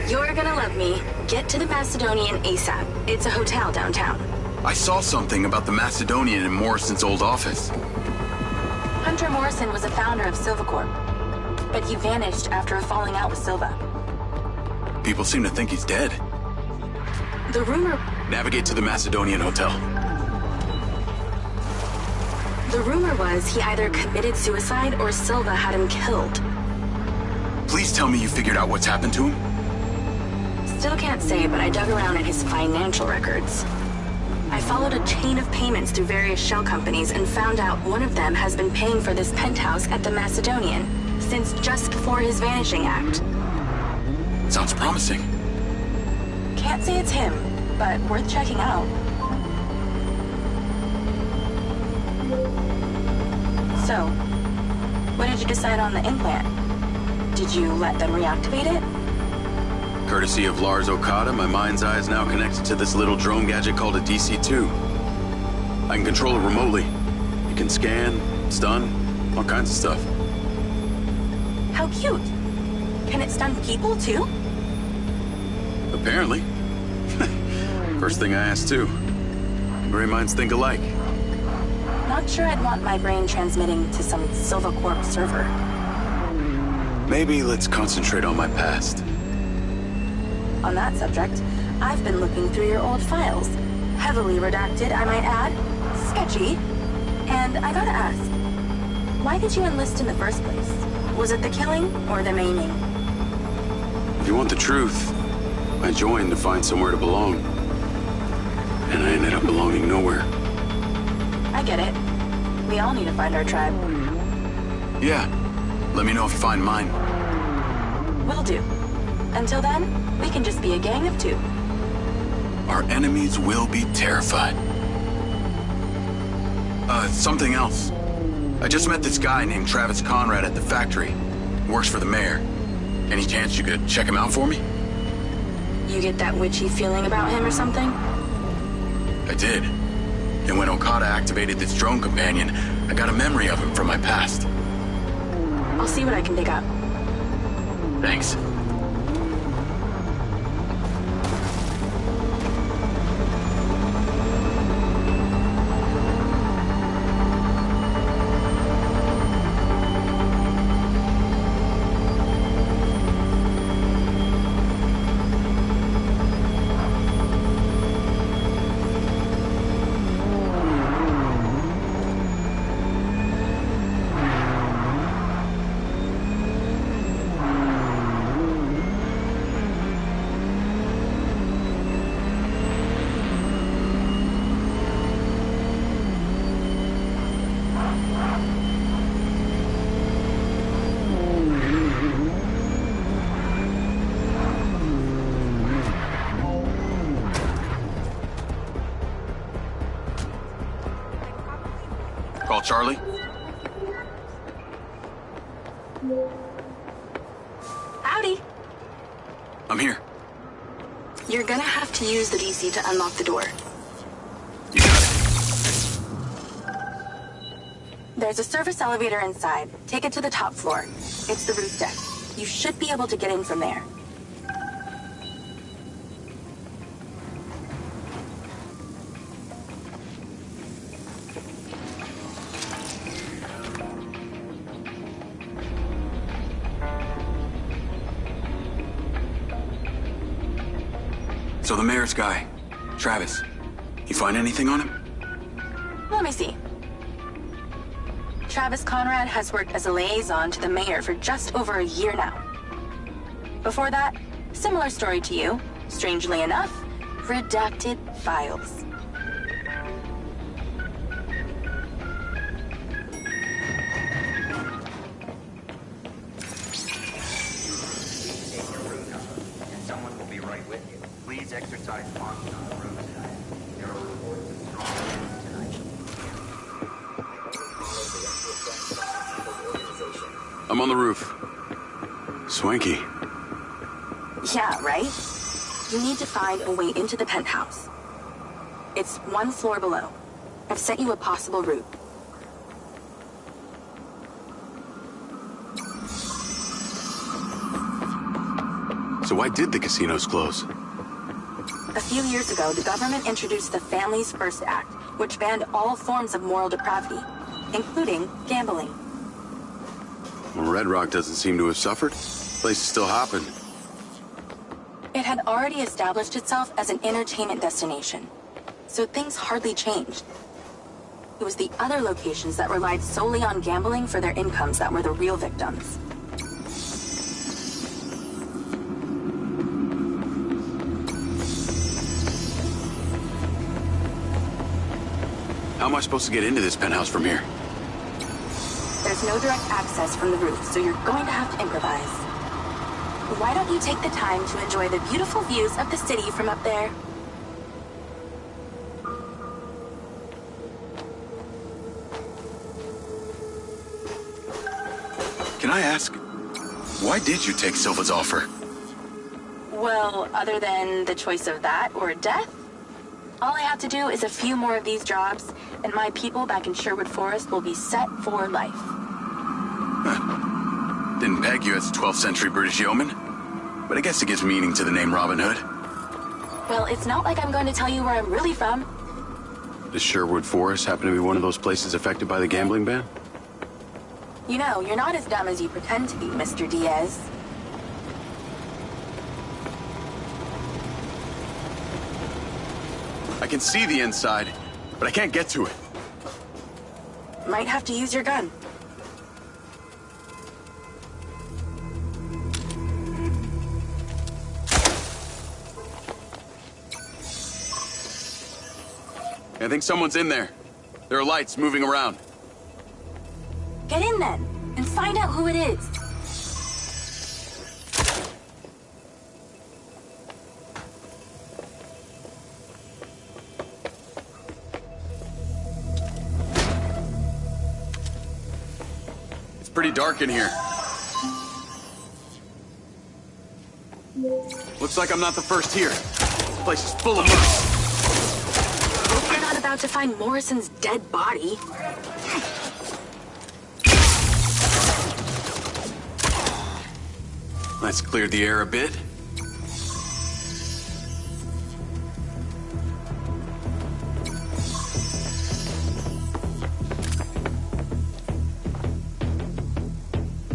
You're gonna love me. Get to the Macedonian ASAP. It's a hotel downtown.
I saw something about the Macedonian in Morrison's old office.
Hunter Morrison was a founder of Silvercorp, but he vanished after a falling out with Silva.
People seem to think he's dead.
The rumor...
Navigate to the Macedonian hotel.
The rumor was he either committed suicide or Silva had him killed.
Please tell me you figured out what's happened to him.
Still can't say, but I dug around in his financial records. I followed a chain of payments through various shell companies and found out one of them has been paying for this penthouse at the Macedonian since just before his vanishing act.
Sounds promising.
Can't say it's him, but worth checking out. So, what did you decide on the implant? Did you let them reactivate it?
Courtesy of Lars Okada, my Mindseye is now connected to this little drone gadget called a DC-2. I can control it remotely. It can scan, stun, all kinds of stuff.
How cute. Can it stun people, too?
Apparently. First thing I asked, too. Brain minds think alike.
Not sure I'd want my brain transmitting to some Silvercorp server.
Maybe let's concentrate on my past.
On that subject, I've been looking through your old files. Heavily redacted, I might add. Sketchy. And I gotta ask, why did you enlist in the first place? Was it the killing or the maiming?
If you want the truth, I joined to find somewhere to belong. And I ended up belonging nowhere.
I get it. We all need to find our tribe.
Yeah. Let me know if you find mine.
Will do. Until then, we can just be a gang of two.
Our enemies will be terrified. Something else. I just met this guy named Travis Conrad at the factory. He works for the mayor. Any chance you could check him out for me?
You get that witchy feeling about him or something?
I did. And when Okada activated this drone companion, I got a memory of him from my past.
I'll see what I can dig up.
Thanks.
Call Charlie.
Howdy.
I'm here.
You're gonna have to use the DC to unlock the door.
You got it.
There's a service elevator inside. Take it to the top floor. It's the roof deck. You should be able to get in from there.
So the mayor's guy, Travis, you find anything on him?
Let me see. Travis Conrad has worked as a liaison to the mayor for just over a year now. Before that, similar story to you. Strangely enough, redacted files.
Someone will be right with you. Please exercise caution on the road tonight. There are reports of strong winds tonight.
I'm on the roof. Swanky.
Yeah, right? You need to find a way into the penthouse. It's one floor below. I've sent you a possible route.
So why did the casinos close?
A few years ago, the government introduced the Families First Act, which banned all forms of moral depravity, including gambling.
Well, Red Rock doesn't seem to have suffered. Place is still hopping.
It had already established itself as an entertainment destination, so things hardly changed. It was the other locations that relied solely on gambling for their incomes that were the real victims.
How am I supposed to get into this penthouse from here?
There's no direct access from the roof, so you're going to have to improvise. Why don't you take the time to enjoy the beautiful views of the city from up there?
Can I ask, why did you take Silva's offer?
Well, other than the choice of that or death, all I have to do is a few more of these jobs, and my people back in Sherwood Forest will be set for life.
Huh. Didn't peg you as a 12th century British yeoman, but I guess it gives meaning to the name Robin Hood.
Well, it's not like I'm going to tell you where I'm really from.
Does Sherwood Forest happen to be one of those places affected by the gambling ban?
You know, you're not as dumb as you pretend to be, Mr. Diaz.
I can see the inside, but I can't get to it.
Might have to use your gun.
I think someone's in there. There are lights moving around.
Get in then, and find out who it is.
It's pretty dark in here. Looks like I'm not the first here. This place is full of mercs.
Hope you're not about to find Morrison's dead body.
Let's clear the air a bit.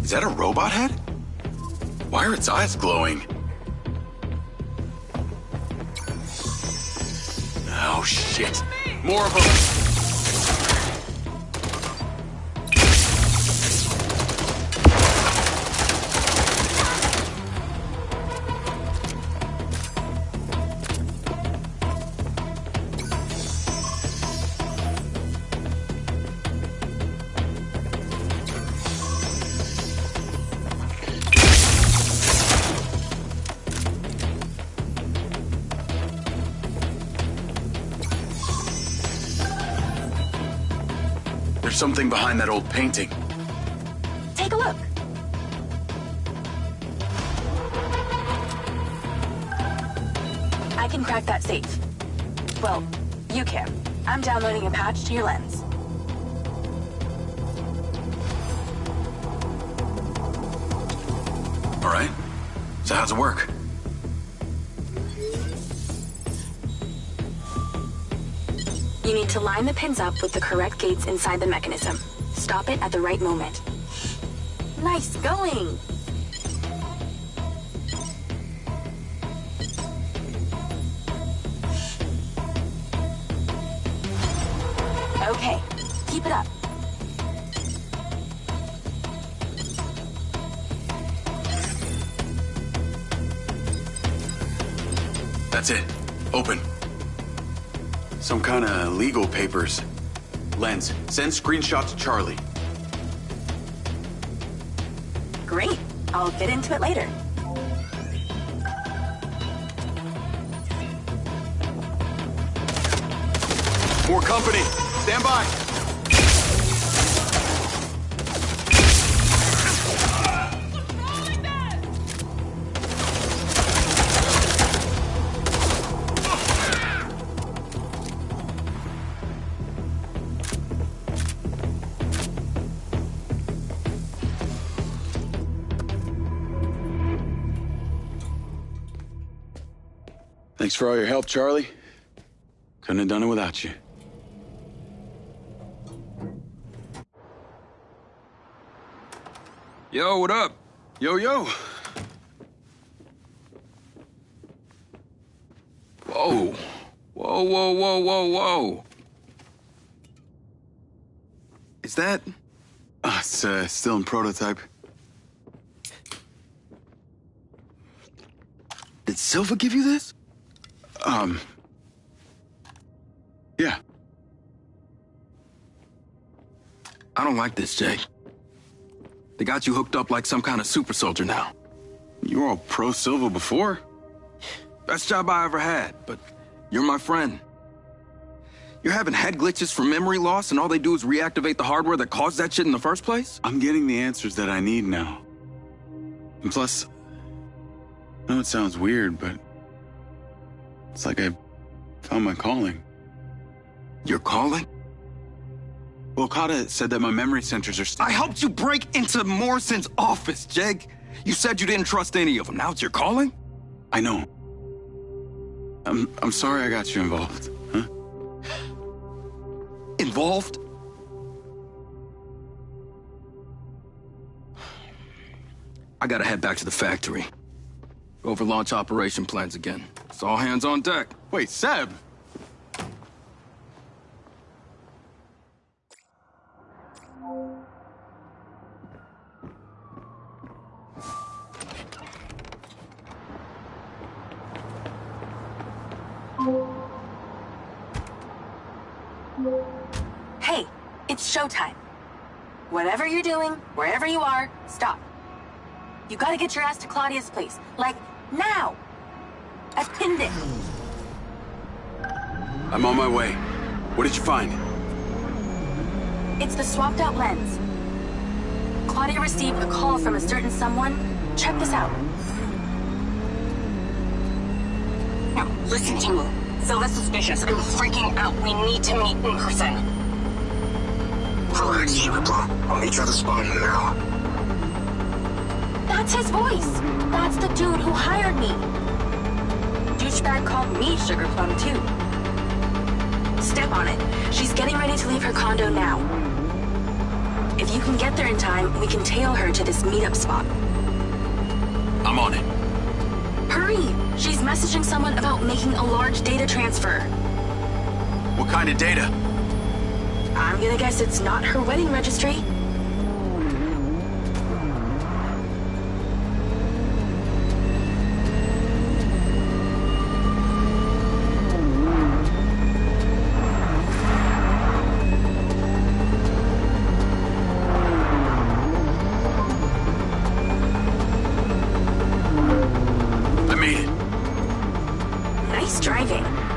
Is that a robot head? Why are its eyes glowing?
Oh, shit. More of them. There's something behind that old painting.
Take a look. I can crack that safe. Well, you can. I'm downloading a patch to your lens.
All right. So how's it work?
You need to line the pins up with the correct gates inside the mechanism. Stop it at the right moment. Nice going! Okay, keep it up.
That's it. Open. Some kind of legal papers. Lens, send screenshot to Charlie.
Great. I'll get into it later.
More company. Stand by. Thanks for all your help, Charlie. Couldn't have done it without you.
Yo, what up?
Yo, yo.
Whoa. Whoa, whoa, whoa, whoa, whoa. Is that?
It's still in prototype.
Did Silva give you this?
Yeah.
I don't like this, Jay. They got you hooked up like some kind of super soldier now.
You were all pro-Silva before.
Best job I ever had, but you're my friend. You're having head glitches from memory loss, and all they do is reactivate the hardware that caused that shit in the first place?
I'm getting the answers that I need now. And plus, I know it sounds weird, but it's like I found my calling.
Your calling?
Well, Okada said that my memory centers are still...
I helped you break into Morrison's office, Jeg. You said you didn't trust any of them. Now it's your calling?
I know. I'm sorry I got you involved, huh?
Involved? I gotta head back to the factory. Go over launch operation plans again. It's all hands on deck.
Wait, Seb!
Hey, it's showtime. Whatever you're doing, wherever you are, stop. You gotta get your ass to Claudia's place. Like, now! I've pinned it.
I'm on my way. What did you find?
It's the swapped out lens. Claudia received a call from a certain someone. Check this out.
Now, listen to me. Silva's suspicious. I'm freaking out. We need to meet in person.
Relax, Sugar Plum. I'll meet you at the spot in an hour.
That's his voice. That's the dude who hired me. Douchebag called me Sugar Plum, too. Step on it. She's getting ready to leave her condo now. If you can get there in time, we can tail her to this meetup spot.
I'm on it.
Hurry! She's messaging someone about making a large data transfer.
What kind of data?
I'm gonna guess it's not her wedding registry.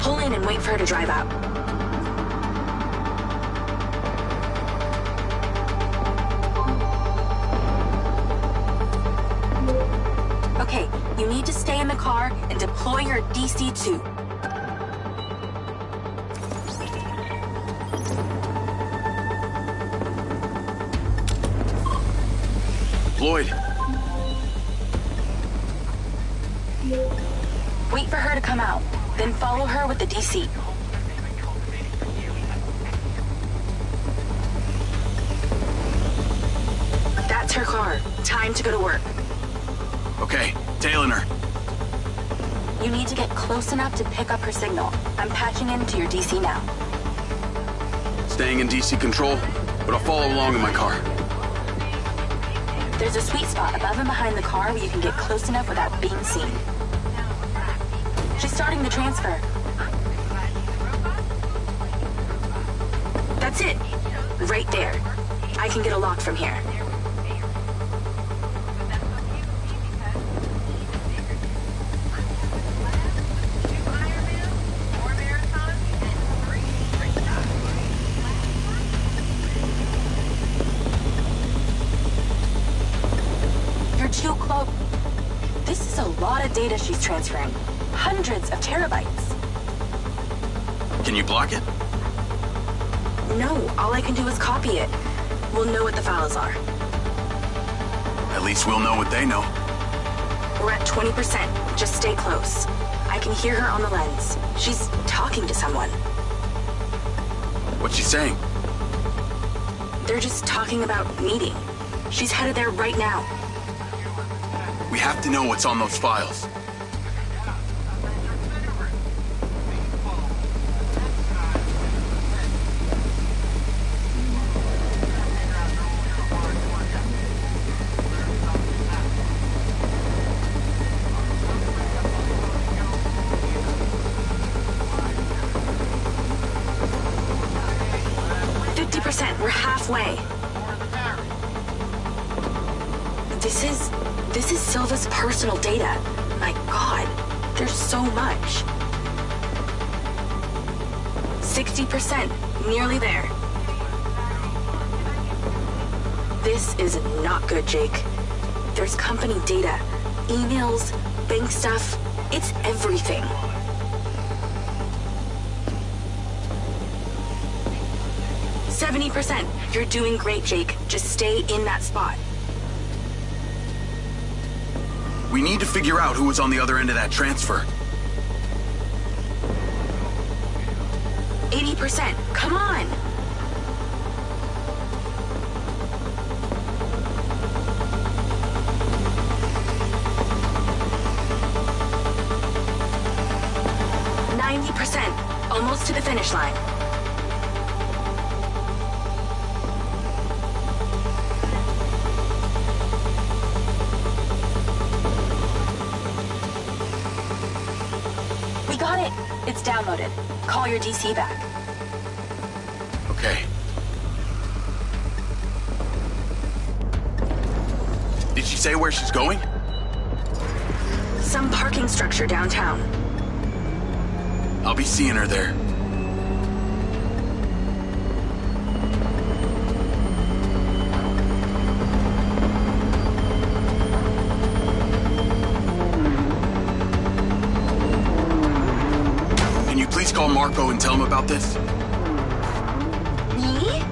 Pull in and wait for her to drive out.
car and deploy your DC-2.
Deployed.
Wait for her to come out, then follow her with the DC. That's her car. Time to go to work.
Okay, tailing her.
You need to get close enough to pick up her signal. I'm patching into your DC now.
Staying in DC control, but I'll follow along in my car.
There's a sweet spot above and behind the car where you can get close enough without being seen. She's starting the transfer. That's it. Right there. I can get a lock from here. Too close. This is a lot of data she's transferring. Hundreds of terabytes.
Can you block it?
No, all I can do is copy it. We'll know what the files are.
At least we'll know what they know.
We're at 20%. Just stay close. I can hear her on the lens. She's talking to someone.
What's she saying?
They're just talking about meeting. She's headed there right now.
We have to know what's on those files.
We're halfway. This is Silva's personal data. My God, there's so much. 60%, nearly there. This is not good, Jake. There's company data, emails, bank stuff. It's everything. %. You're doing great, Jake. Just stay in that spot.
We need to figure out who was on the other end of that transfer.
80%. Come on! %. Almost to the finish line. It's downloaded. Call your DC back.
Okay. Did she say where she's going?
Some parking structure downtown.
I'll be seeing her there. Please call Marco and tell him about this.
Me?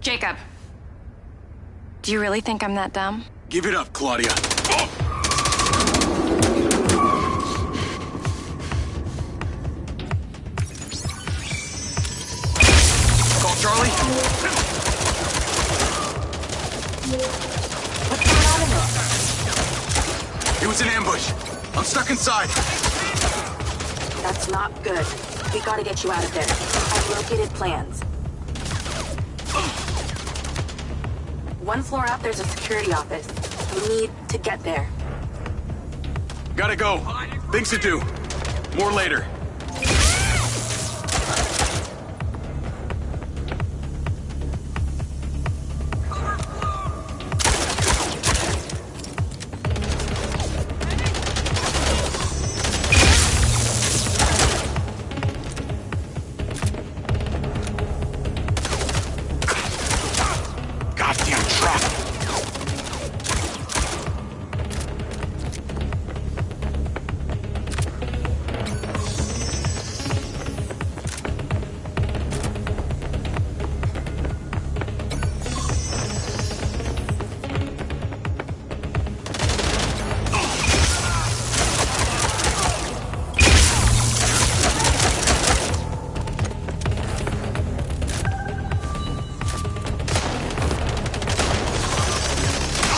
Jacob. Do you really think I'm that dumb?
Give it up, Claudia. Oh! Call Charlie.
What's going on in there?
It was an ambush. I'm stuck inside.
That's not good. We gotta get you out of there. I've located plans. One floor up, there's a security office. We need to get there.
Gotta go. Things to do. More later.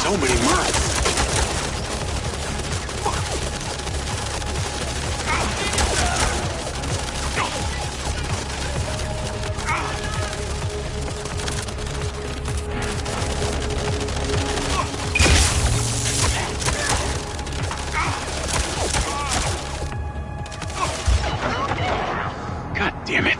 So many mirths.
God damn it.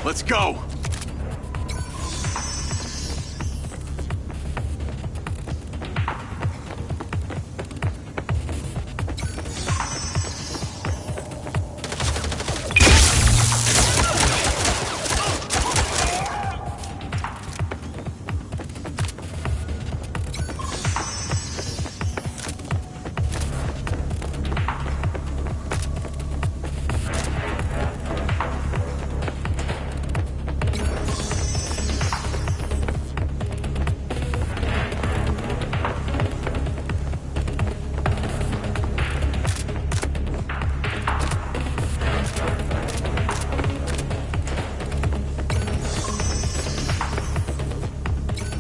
Let's go!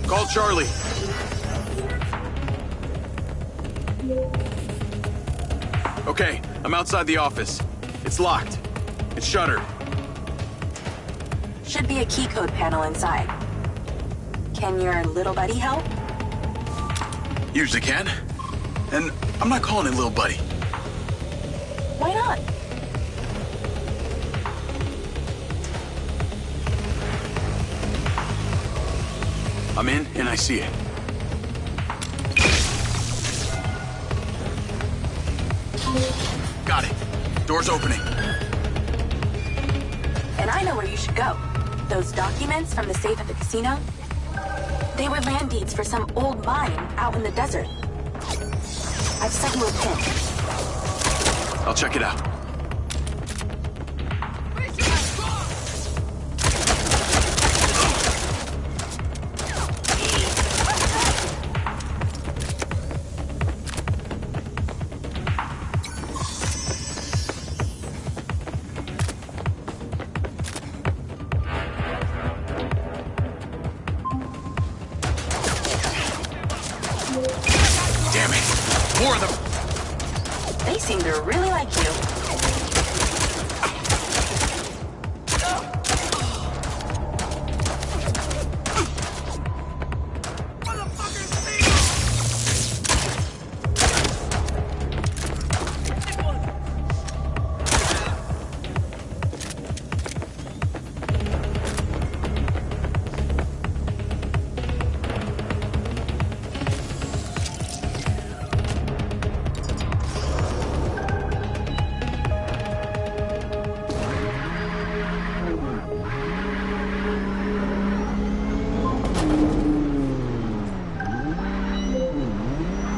Call Charlie. Okay, I'm outside the office. It's locked. It's shuttered.
Should be a key code panel inside. Can your little buddy help?
Usually can. And I'm not calling it little buddy.
Why not?
I'm in and I see it. Got it. Door's opening.
And I know where you should go. Those documents from the safe at the casino? They were land deeds for some old mine out in the desert. I've set you a pin.
I'll check it out. Damn it! More of them!
They seem to really like you.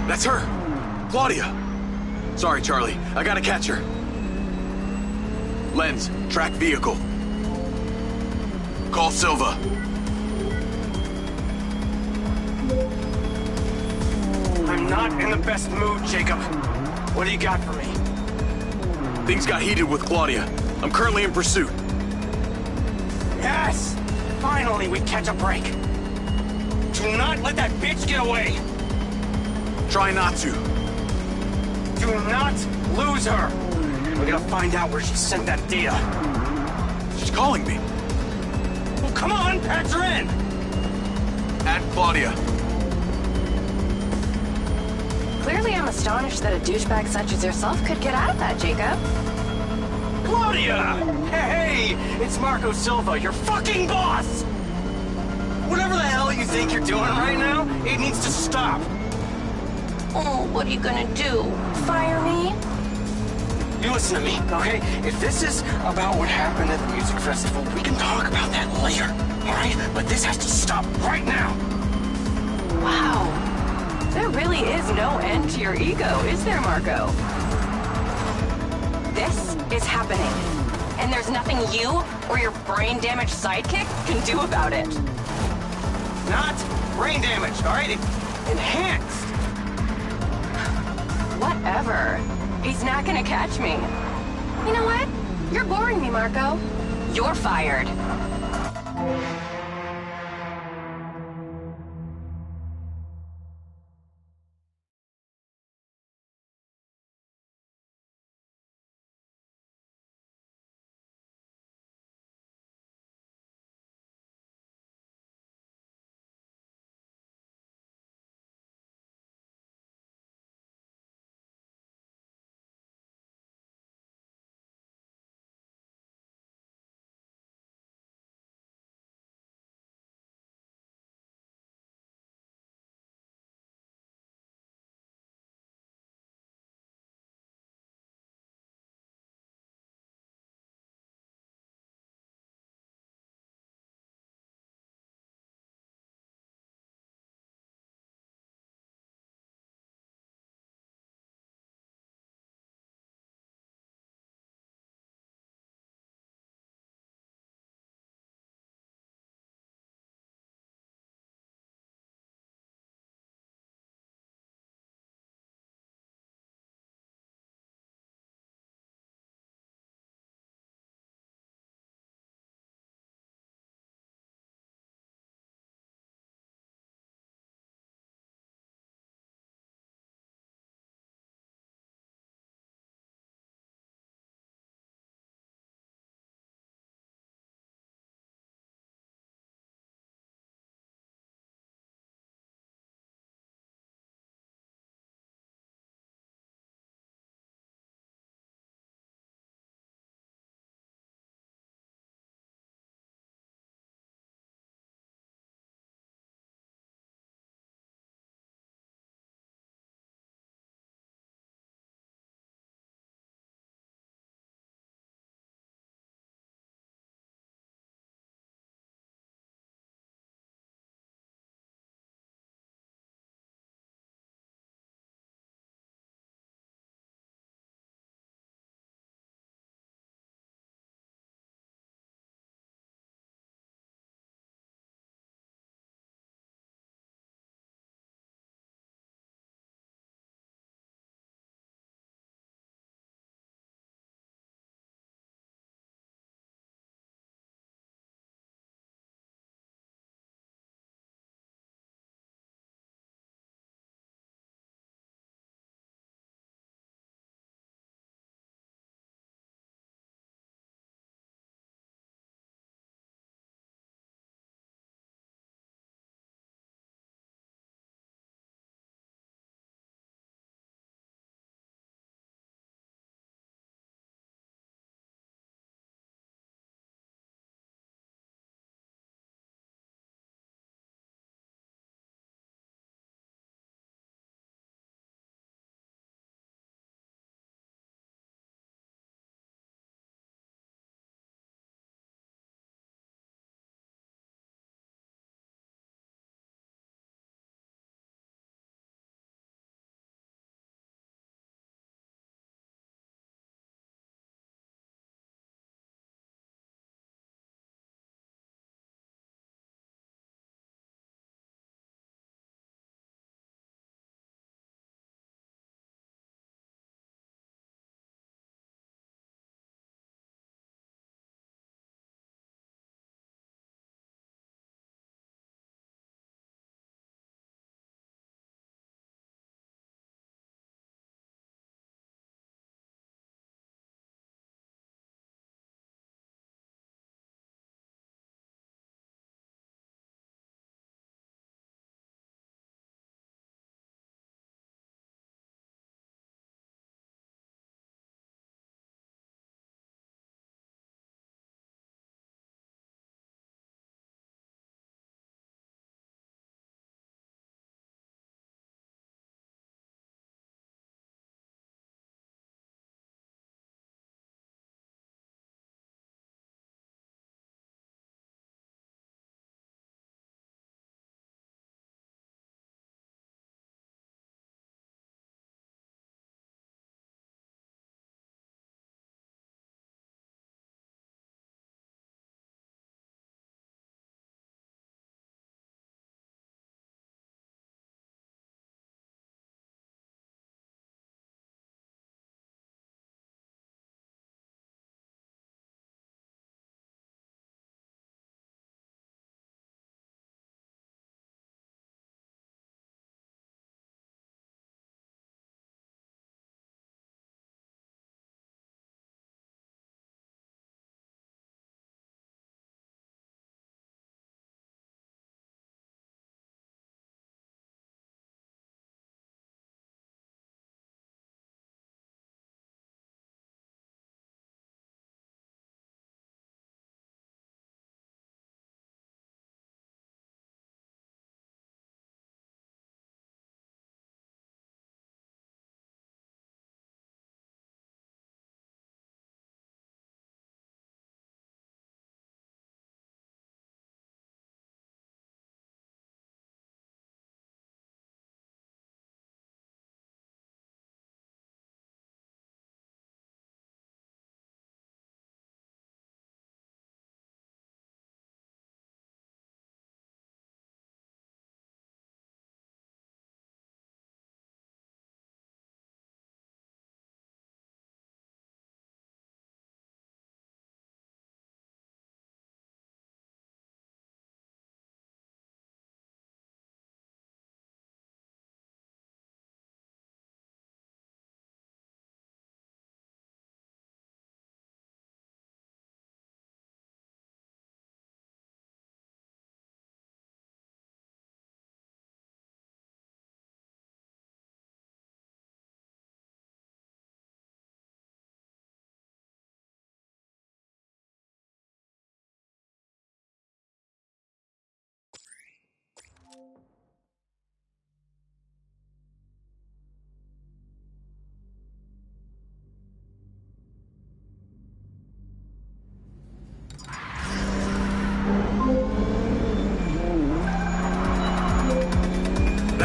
That's her! Claudia! Sorry, Charlie. I gotta catch her. Lens, track vehicle. Call Silva.
I'm
not in the best mood, Jacob. What do you got for me?
Things got heated with Claudia. I'm currently in pursuit.
Yes! Finally, we catch a break. Do not let that bitch get away!
Try not to.
Do not lose her! We're gonna find out where she sent that data.
She's calling me.
Well, come on, patch her in!
At Claudia.
Clearly, I'm astonished that a douchebag such as yourself could get out of that, Jacob.
Claudia! Hey, it's Marco Silva, your fucking boss! Whatever the hell you think you're doing right now, it needs to stop.
Oh, what are you gonna do? Fire me?
You listen to me, okay? If this is about what happened at the music festival, we can talk about that later, all right? But this has to stop right now.
Wow. There really is no end to your ego, is there, Marco? This is happening. And there's nothing you or your brain-damaged sidekick can do about it.
Not brain damaged, all right? Enhanced.
Whatever. He's not gonna catch me. You know what? You're boring me, Marco. You're fired.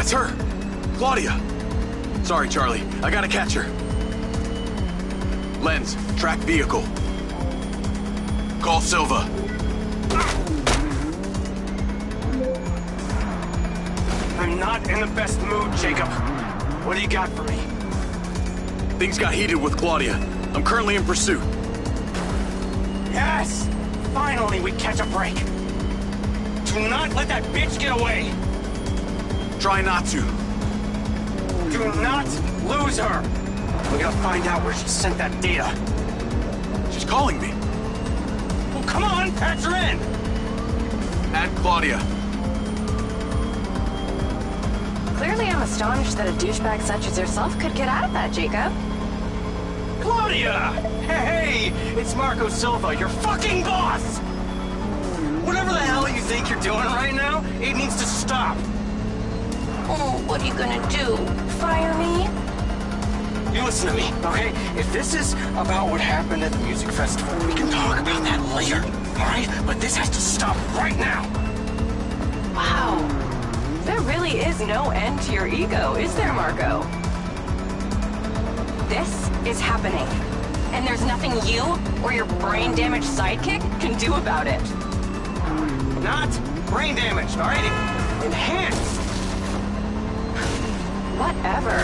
That's her! Claudia! Sorry, Charlie. I gotta catch her. Lens, track vehicle. Call Silva.
I'm not in the best mood, Jacob. What do you got for me?
Things got heated with Claudia. I'm currently in pursuit.
Yes! Finally, we catch a break. Do not let that bitch get away!
Try not to.
Do not lose her! We gotta find out where she sent that data.
She's calling me.
Well, come on, patch her in!
Add Claudia.
Clearly I'm astonished that a douchebag such as yourself could get out of that, Jacob.
Claudia! Hey, it's Marco Silva, your fucking boss! Whatever the hell you think you're doing right now, it needs to stop.
Oh, what are you gonna do? Fire me?
You listen to me, okay? If this is about what happened at the music festival, we can talk about that later, alright? But this has to stop right now!
Wow. There really is no end to your ego, is there, Marco? This is happening. And there's nothing you or your brain-damaged sidekick can do about it.
Not brain damaged, alright? Enhanced!
Whatever.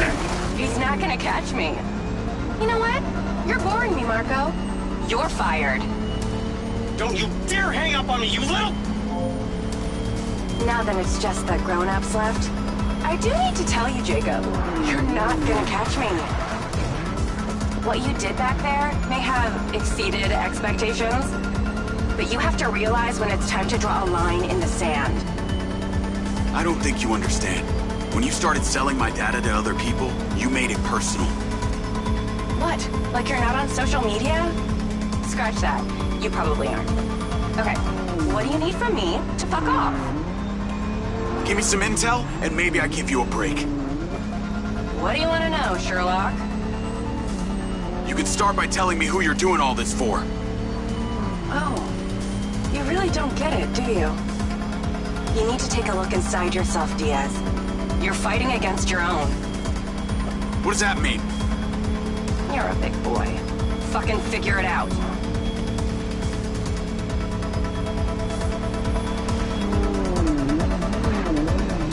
He's not gonna catch me. You know what? You're boring me, Marco. You're fired.
Don't you dare hang up on me, you little...
Now then it's just the grown-ups left. I do need to tell you, Jacob, you're not gonna catch me. What you did back there may have exceeded expectations, but you have to realize when it's time to draw a line in the sand.
I don't think you understand. When you started selling my data to other people, you made it personal.
What? Like you're not on social media? Scratch that. You probably aren't. Okay, what do you need from me to fuck off?
Give me some intel, and maybe I give you a break.
What do you want to know, Sherlock?
You could start by telling me who you're doing all this for.
Oh, you really don't get it, do you? You need to take a look inside yourself, Diaz. You're fighting against your own.
What does that mean?
You're a big boy. Fucking figure it out.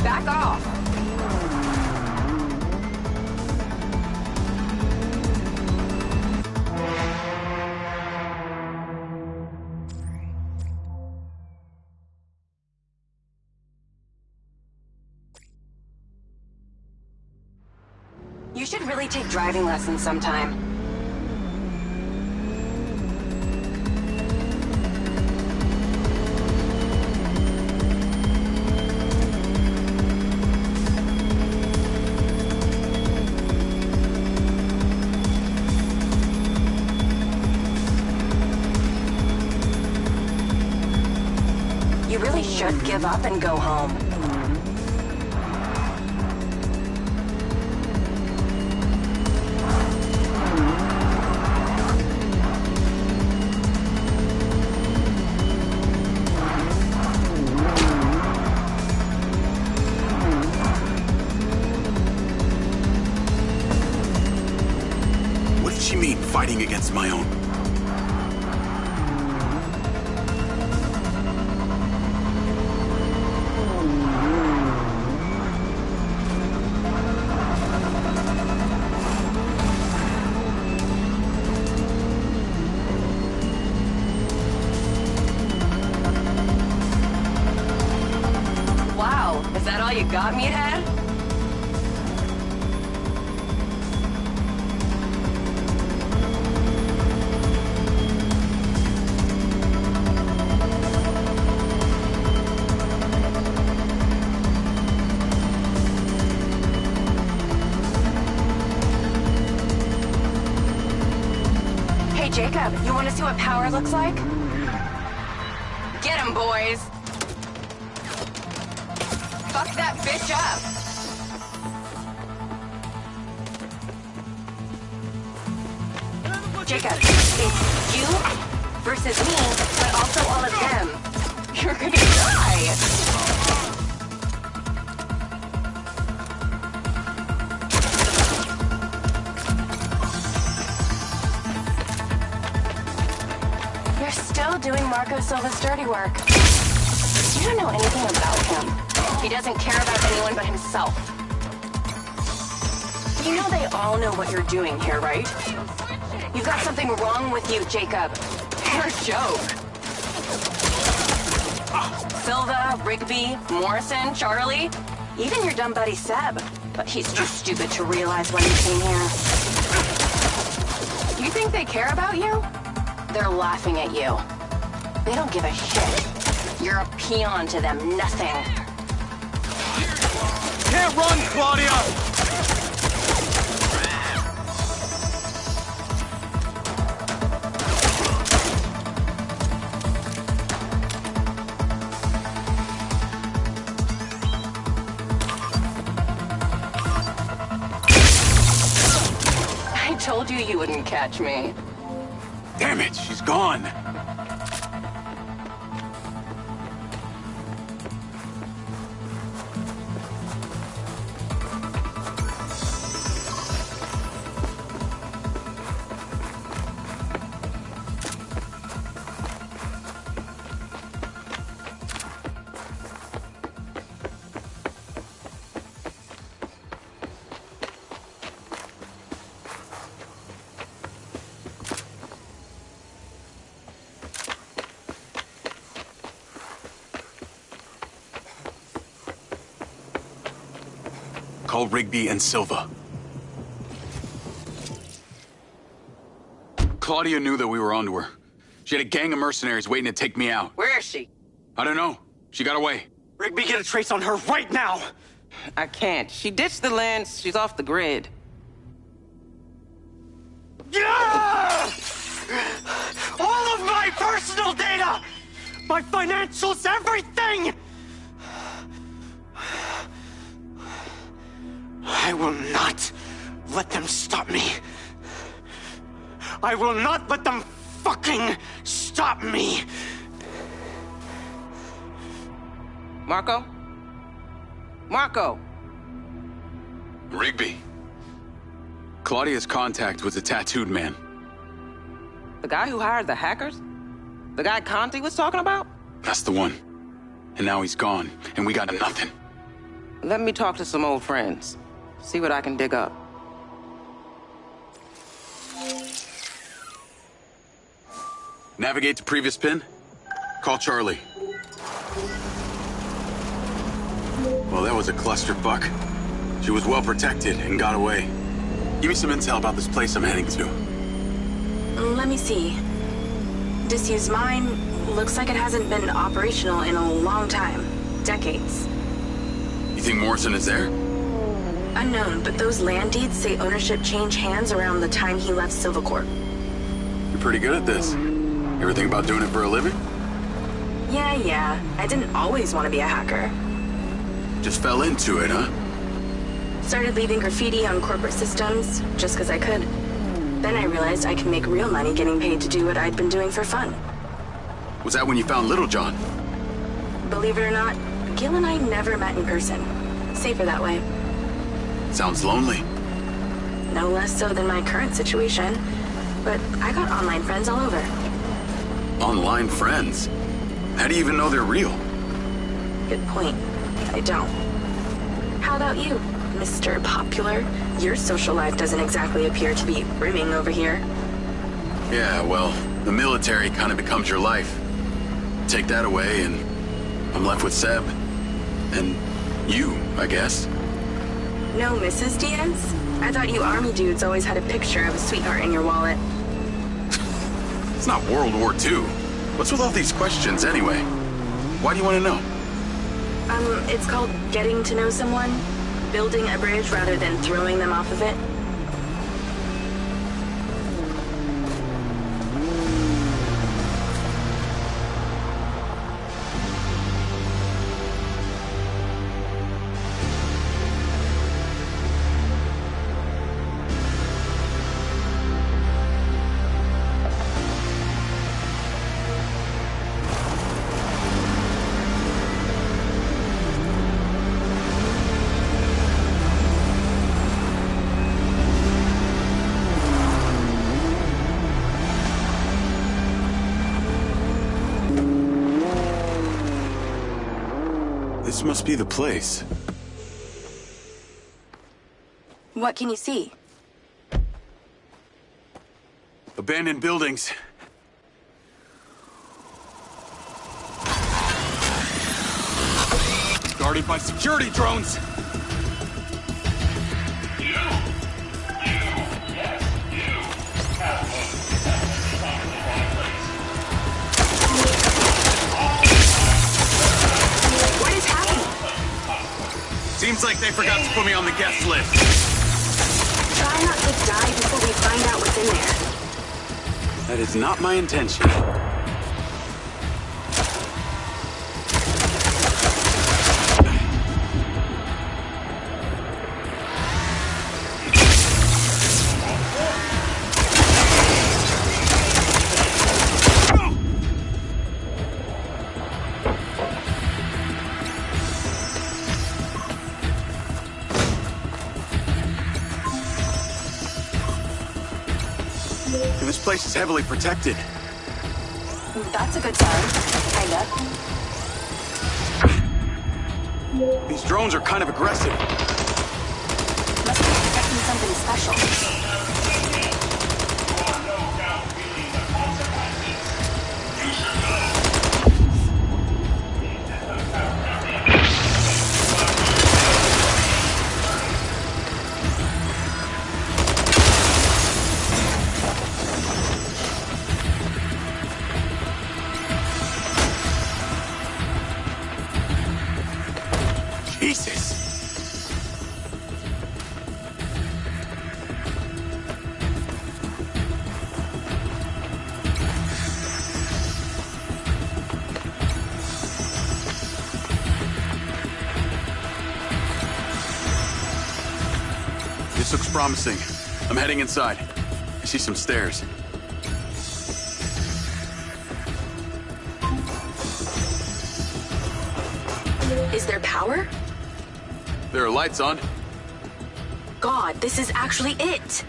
Back off! You should really take driving lessons sometime. You really should give up and go home.
What did she mean, fighting against my own?
Wow, is that all you got, meathead? Hey, Jacob, you want to see what power looks like? Get him, boys! Fuck that bitch up! Jacob, it's you versus me, but also all of them. You're gonna die! doing Marco Silva's dirty work. You don't know anything about him. He doesn't care about anyone but himself. You know they all know what you're doing here, right? You've got something wrong with you, Jacob. You're a joke. Silva, Rigby, Morrison, Charlie, even your dumb buddy Seb. But he's too stupid to realize when he came here. You think they care about you? They're laughing at you. They don't give a shit. You're a peon to them, nothing.
Can't run, Claudia!
I told you you wouldn't catch me.
Damn it, she's gone. Call Rigby and Silva. Claudia knew that we were onto her. She had a gang of mercenaries waiting to take me out.
Where is she?
I don't know. She got away.
Rigby, get a trace on her right now!
I can't. She ditched the lens. She's off the grid.
Yeah! All of my personal data! My financials, everything! I will not let them stop me. I will not let them fucking stop me.
Marco? Marco!
Rigby. Claudia's contact was a tattooed man.
The guy who hired the hackers? The guy Conti was talking about?
That's the one. And now he's gone, and we got nothing.
Let me talk to some old friends. See what I can dig up.
Navigate to previous pin. Call Charlie. Well, that was a clusterfuck. She was well protected and got away. Give me some intel about this place I'm heading to.
Let me see. Disused mine looks like it hasn't been operational in a long time. Decades.
You think Morrison is there?
Unknown, but those land deeds say ownership changed hands around the time he left Silvercorp.
You're pretty good at this. You ever think about doing it for a living?
Yeah. I didn't always want to be a hacker.
Just fell into it, huh?
Started leaving graffiti on corporate systems, just because I could. Then I realized I could make real money getting paid to do what I'd been doing for fun.
Was that when you found Little John?
Believe it or not, Gil and I never met in person. Safer that way.
Sounds lonely.
No less so than my current situation. But I got online friends all over.
Online friends? How do you even know they're real?
Good point. I don't. How about you, Mr. Popular? Your social life doesn't exactly appear to be brimming over here.
Yeah, well, the military kind of becomes your life. Take that away and I'm left with Seb. And you, I guess.
No Mrs. Diaz? I thought you army dudes always had a picture of a sweetheart in your wallet.
It's not World War II. What's with all these questions anyway? Why do you want to know?
It's called getting to know someone. Building a bridge rather than throwing them off of it.
This must be the place.
What can you see?
Abandoned buildings.
Guarded by security drones!
What is happening?
Seems like they forgot to put me on the guest list.
Try not to die before we find out what's in there.
That is not my intention. This place is heavily protected.
That's a good sign. Kinda.
These drones are kind of aggressive.
Must be expecting something special.
Jesus! This looks promising. I'm heading inside. I see some stairs.
Is there power?
There are lights on.
God, this is actually it!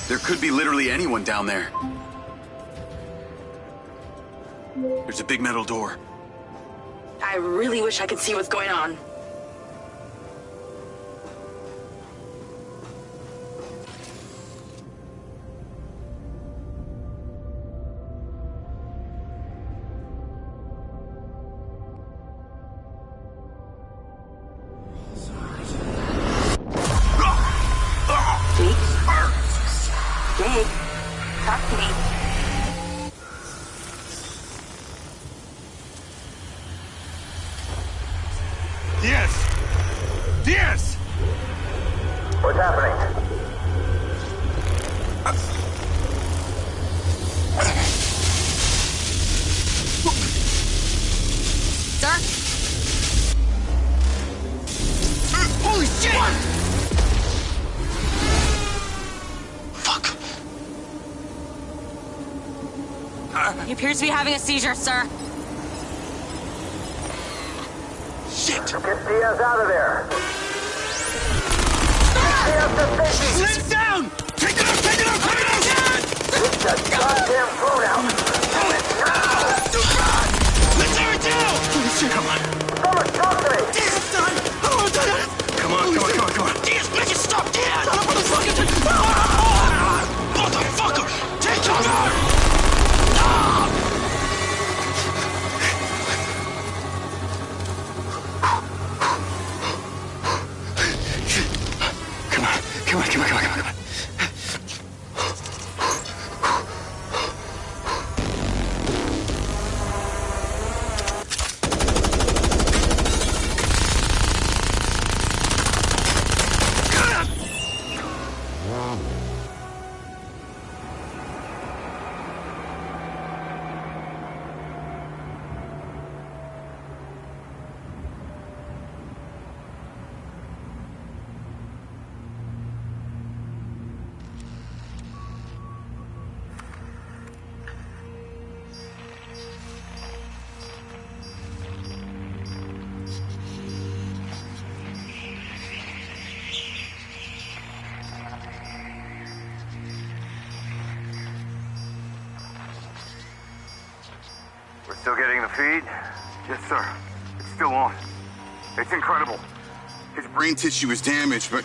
There could be literally anyone down there. There's a big metal door.
I really wish I could see what's going on. Jake, talk to me.
Diaz! Diaz!
What's happening?
Sir?
Holy shit!
He appears to be having a seizure, sir.
Shit!
Get Diaz out of there! Diaz to safety!
Lay him down! Take it out! Take it out! Take it out!
Get the goddamn phone out! Do it now!
Let's tear it down! Holy shit, come on!
Someone talk to me!
Diaz, son! Oh, Diaz! Come on, come on, come on, come on! Diaz, make it stop, Diaz! Motherfucker! Motherfucker! Take him out! Come on.
We're still getting the feed?
Yes, sir. It's still on.
It's incredible. His brain tissue is damaged, but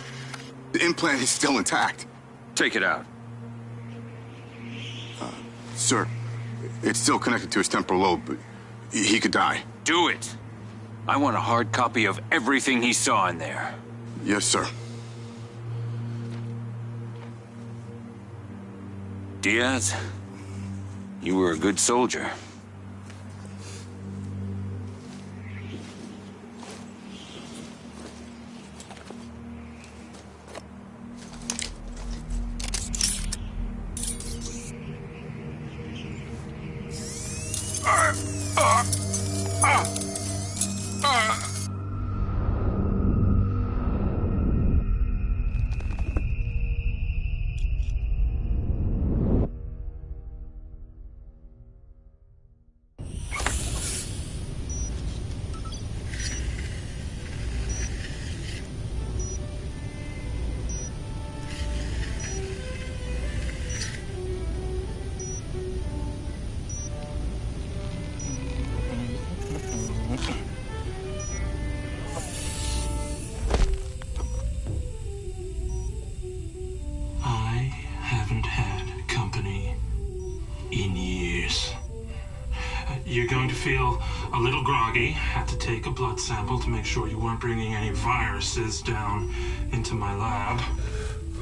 the implant is still intact.
Take it out.
Sir, it's still connected to his temporal lobe, but he could die.
Do it. I want a hard copy of everything he saw in there.
Yes, sir.
Diaz, you were a good soldier.
You're going to feel a little groggy. Had to take a blood sample to make sure you weren't bringing any viruses down into my lab.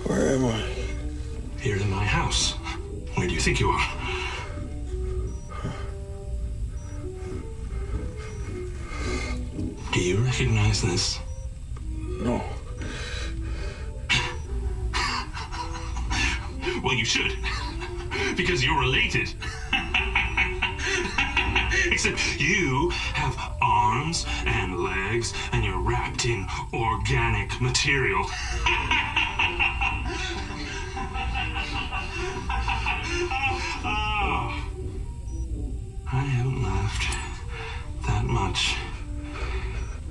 Where am I?
Here in my house. Where do you think you are? Do you recognize this?
No.
Well, you should. Because you're related. Except you have arms and legs, and you're wrapped in organic material. I haven't laughed that much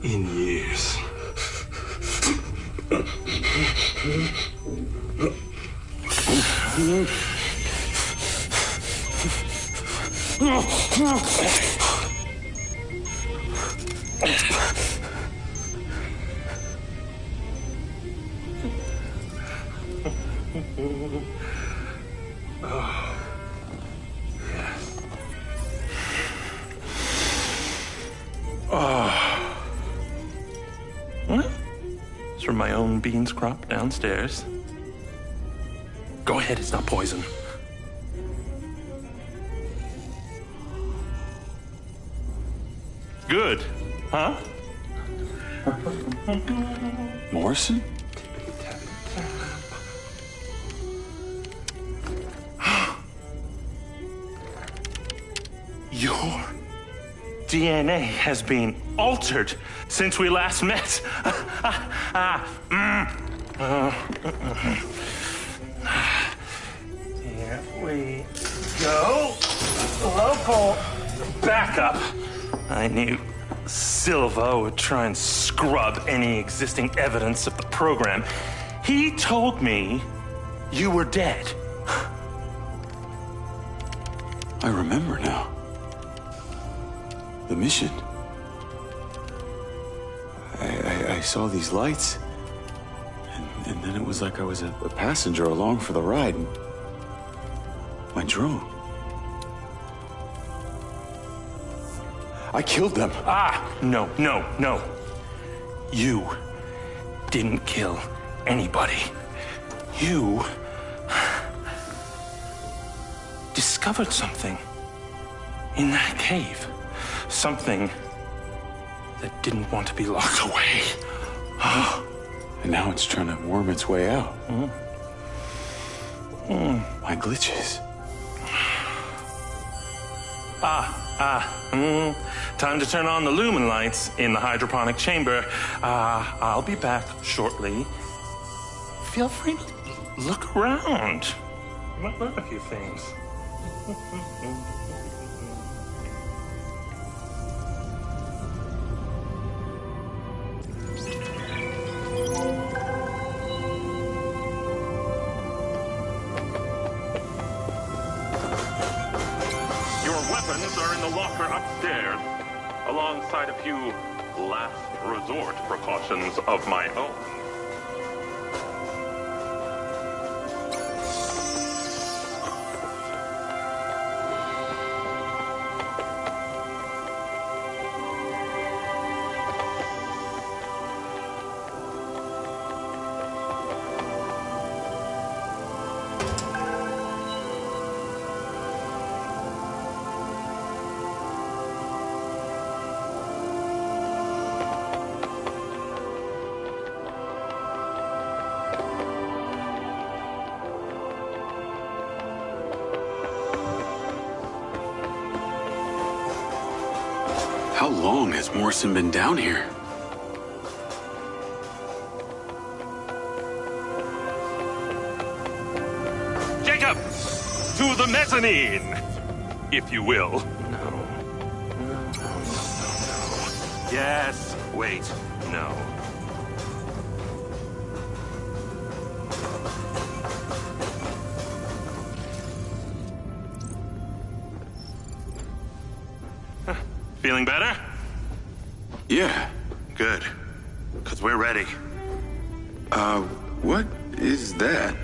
in years. It's from my own beans crop downstairs. Go ahead, it's not poison. Good, huh?
Morrison?
Your DNA has been altered since we last met. Here we go. Local backup. I knew Silva would try and scrub any existing evidence of the program. He told me you were dead.
I remember now. The mission. I saw these lights, and then it was like I was a passenger along for the ride. My drone. I killed them.
No. You didn't kill anybody. You discovered something in that cave. Something that didn't want to be locked away.
And now it's trying to worm its way out. My glitches.
Time to turn on the lumen lights in the hydroponic chamber. I'll be back shortly. Feel free to look around. You might learn a few things. Your weapons are in the locker upstairs, alongside a few last resort precautions of my own.
How long has Morrison been down here?
Jacob! To the mezzanine! If you will.
No.
Yes. Wait. No. Feeling better?
Yeah.
Good. Because we're ready.
What is that?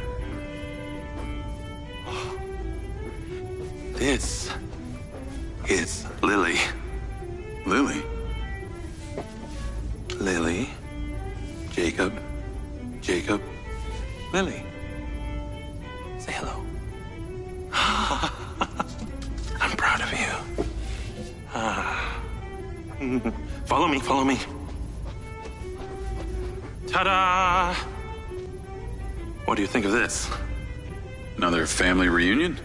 This is Lily.
Lily?
Lily. Jacob. Jacob. Lily. Say hello. I'm proud of you. Follow me, follow me. Ta-da! What do you think of this?
Another family reunion?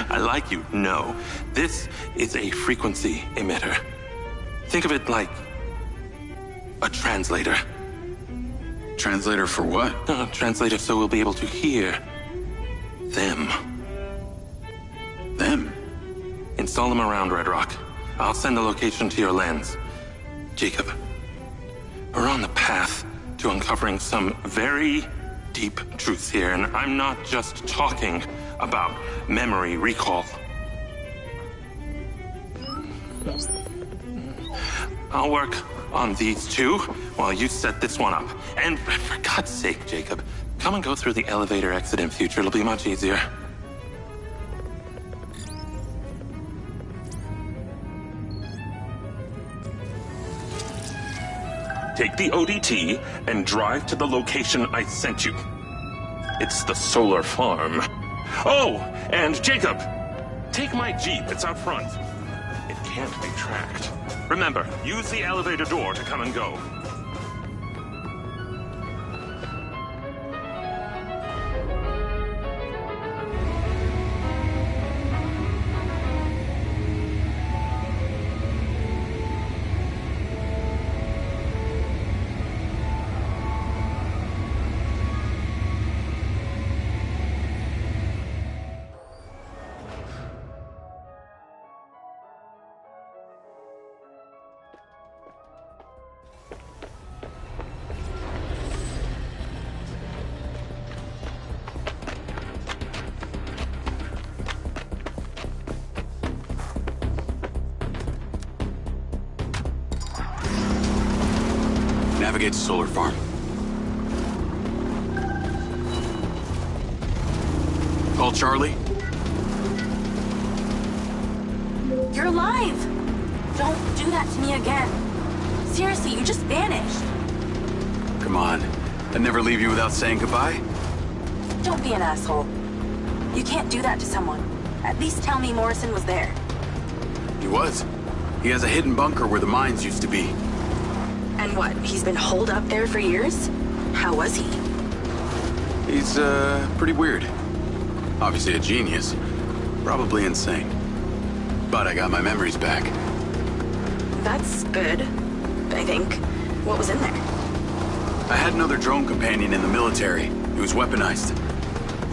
I like you. No. This is a frequency emitter. Think of it like a translator.
Translator for what?
Translator so we'll be able to hear them.
Them?
Install them around Red Rock. I'll send the location to your lens. Jacob, we're on the path to uncovering some very deep truths here, and I'm not just talking about memory recall. I'll work on these two while you set this one up. And for God's sake, Jacob, come and go through the elevator exit in future. It'll be much easier. Take the ODT and drive to the location I sent you. It's the solar farm. Oh, and Jacob, take my Jeep. It's out front. It can't be tracked. Remember, use the elevator door to come and go.
Navigate to solar farm. Call Charlie.
You're alive! Don't do that to me again. Seriously, you just vanished.
Come on. I'd never leave you without saying goodbye.
Don't be an asshole. You can't do that to someone. At least tell me Morrison was there.
He was. He has a hidden bunker where the mines used to be.
And what, he's been holed up there for years? How was he?
He's, pretty weird. Obviously a genius. Probably insane. But I got my memories back.
That's good, I think. What was in there?
I had another drone companion in the military. He was weaponized.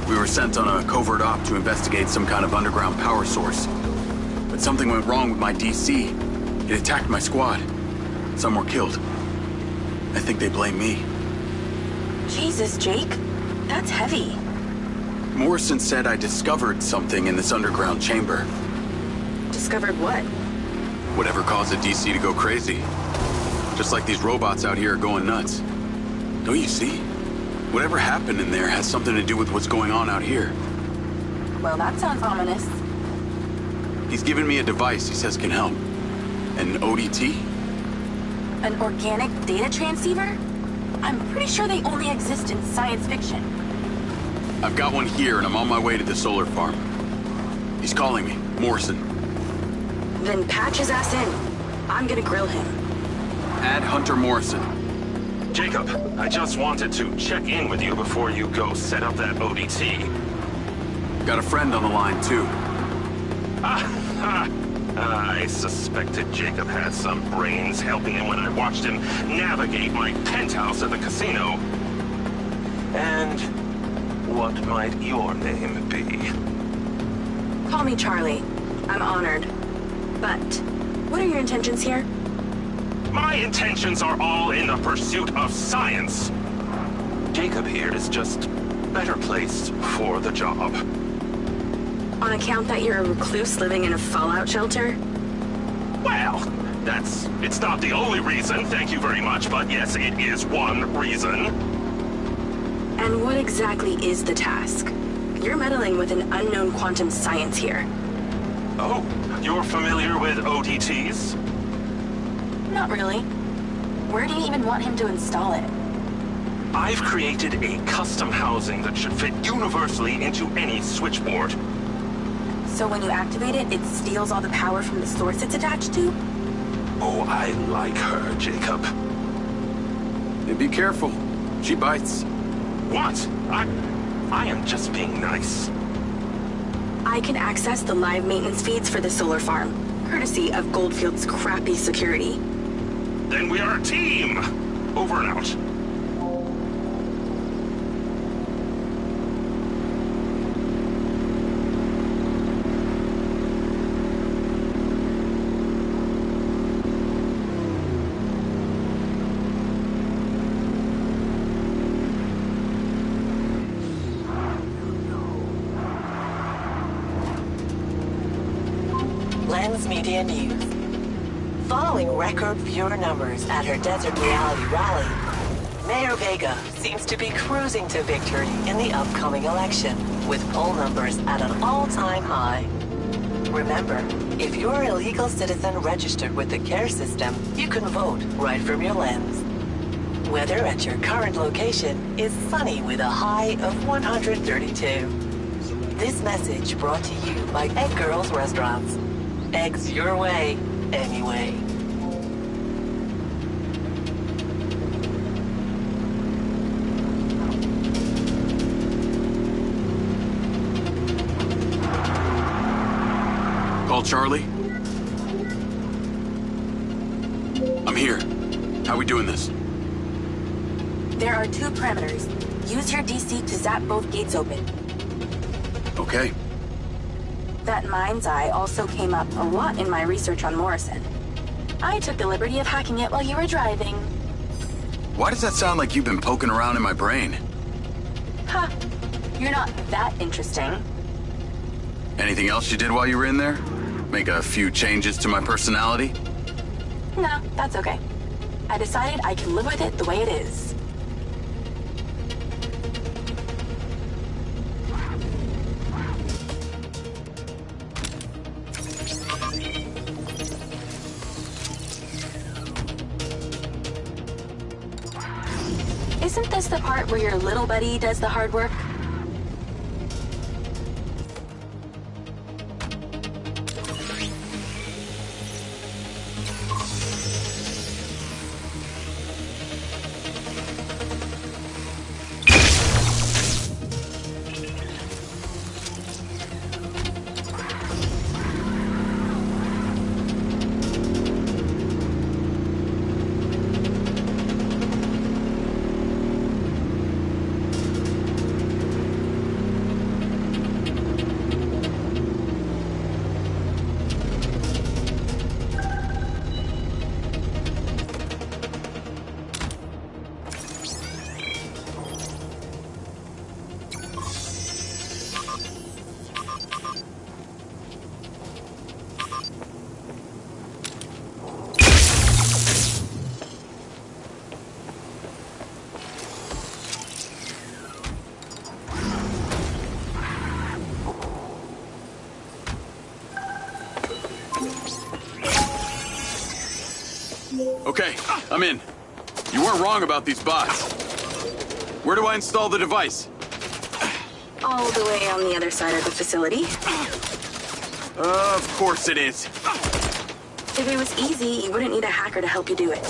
We were sent on a covert op to investigate some kind of underground power source. But something went wrong with my DC. It attacked my squad. Some were killed. I think they blame me.
Jesus, Jake. That's heavy.
Morrison said I discovered something in this underground chamber.
Discovered what?
Whatever caused the DC to go crazy. Just like these robots out here are going nuts. Don't you see? Whatever happened in there has something to do with what's going on out here.
Well, that sounds ominous.
He's given me a device he says can help. An ODT?
An organic data transceiver? I'm pretty sure they only exist in science fiction.
I've got one here and I'm on my way to the solar farm. He's calling me, Morrison.
Then patch his ass in. I'm gonna grill him.
Add Hunter Morrison.
Jacob, I just wanted to check in with you before you go set up that ODT.
Got a friend on the line, too.
I suspected Jacob had some brains helping him when I watched him navigate my penthouse at the casino. And what might your name be?
Call me Charlie. I'm honored. But, what are your intentions here?
My intentions are all in the pursuit of science. Jacob here is just better placed for the job.
On account that you're a recluse living in a fallout shelter?
Well, it's not the only reason, thank you very much, but yes, it is one reason.
And what exactly is the task? You're meddling with an unknown quantum science here.
Oh, you're familiar with ODTs?
Not really. Where do you even want him to install it?
I've created a custom housing that should fit universally into any switchboard.
So when you activate it, it steals all the power from the source it's attached to?
Oh, I like her, Jacob.
And be careful. She bites.
What? I am just being nice.
I can access the live maintenance feeds for the solar farm, courtesy of Goldfield's crappy security.
Then we are a team! Over and out.
Lens Media News. Following record viewer numbers at her Desert Reality rally, Mayor Vega seems to be cruising to victory in the upcoming election, with poll numbers at an all-time high. Remember, if you're a legal citizen registered with the CARE system, you can vote right from your lens. Weather at your current location is sunny with a high of 132. This message brought to you by Egg Girls Restaurants. Eggs your way, anyway.
Call Charlie. I'm here. How we doing this?
There are two parameters. Use your DC to zap both gates open.
Okay.
That Mindseye also came up a lot in my research on Morrison. I took the liberty of hacking it while you were driving.
Why does that sound like you've been poking around in my brain?
Ha! You're not that interesting.
Anything else you did while you were in there? Make a few changes to my personality?
No, that's okay. I decided I can live with it the way it is. Isn't this the part where your little buddy does the hard work?
Okay, I'm in. You weren't wrong about these bots. Where do I install the device?
All the way on the other side of the facility.
Of course it is.
If it was easy, you wouldn't need a hacker to help you do it.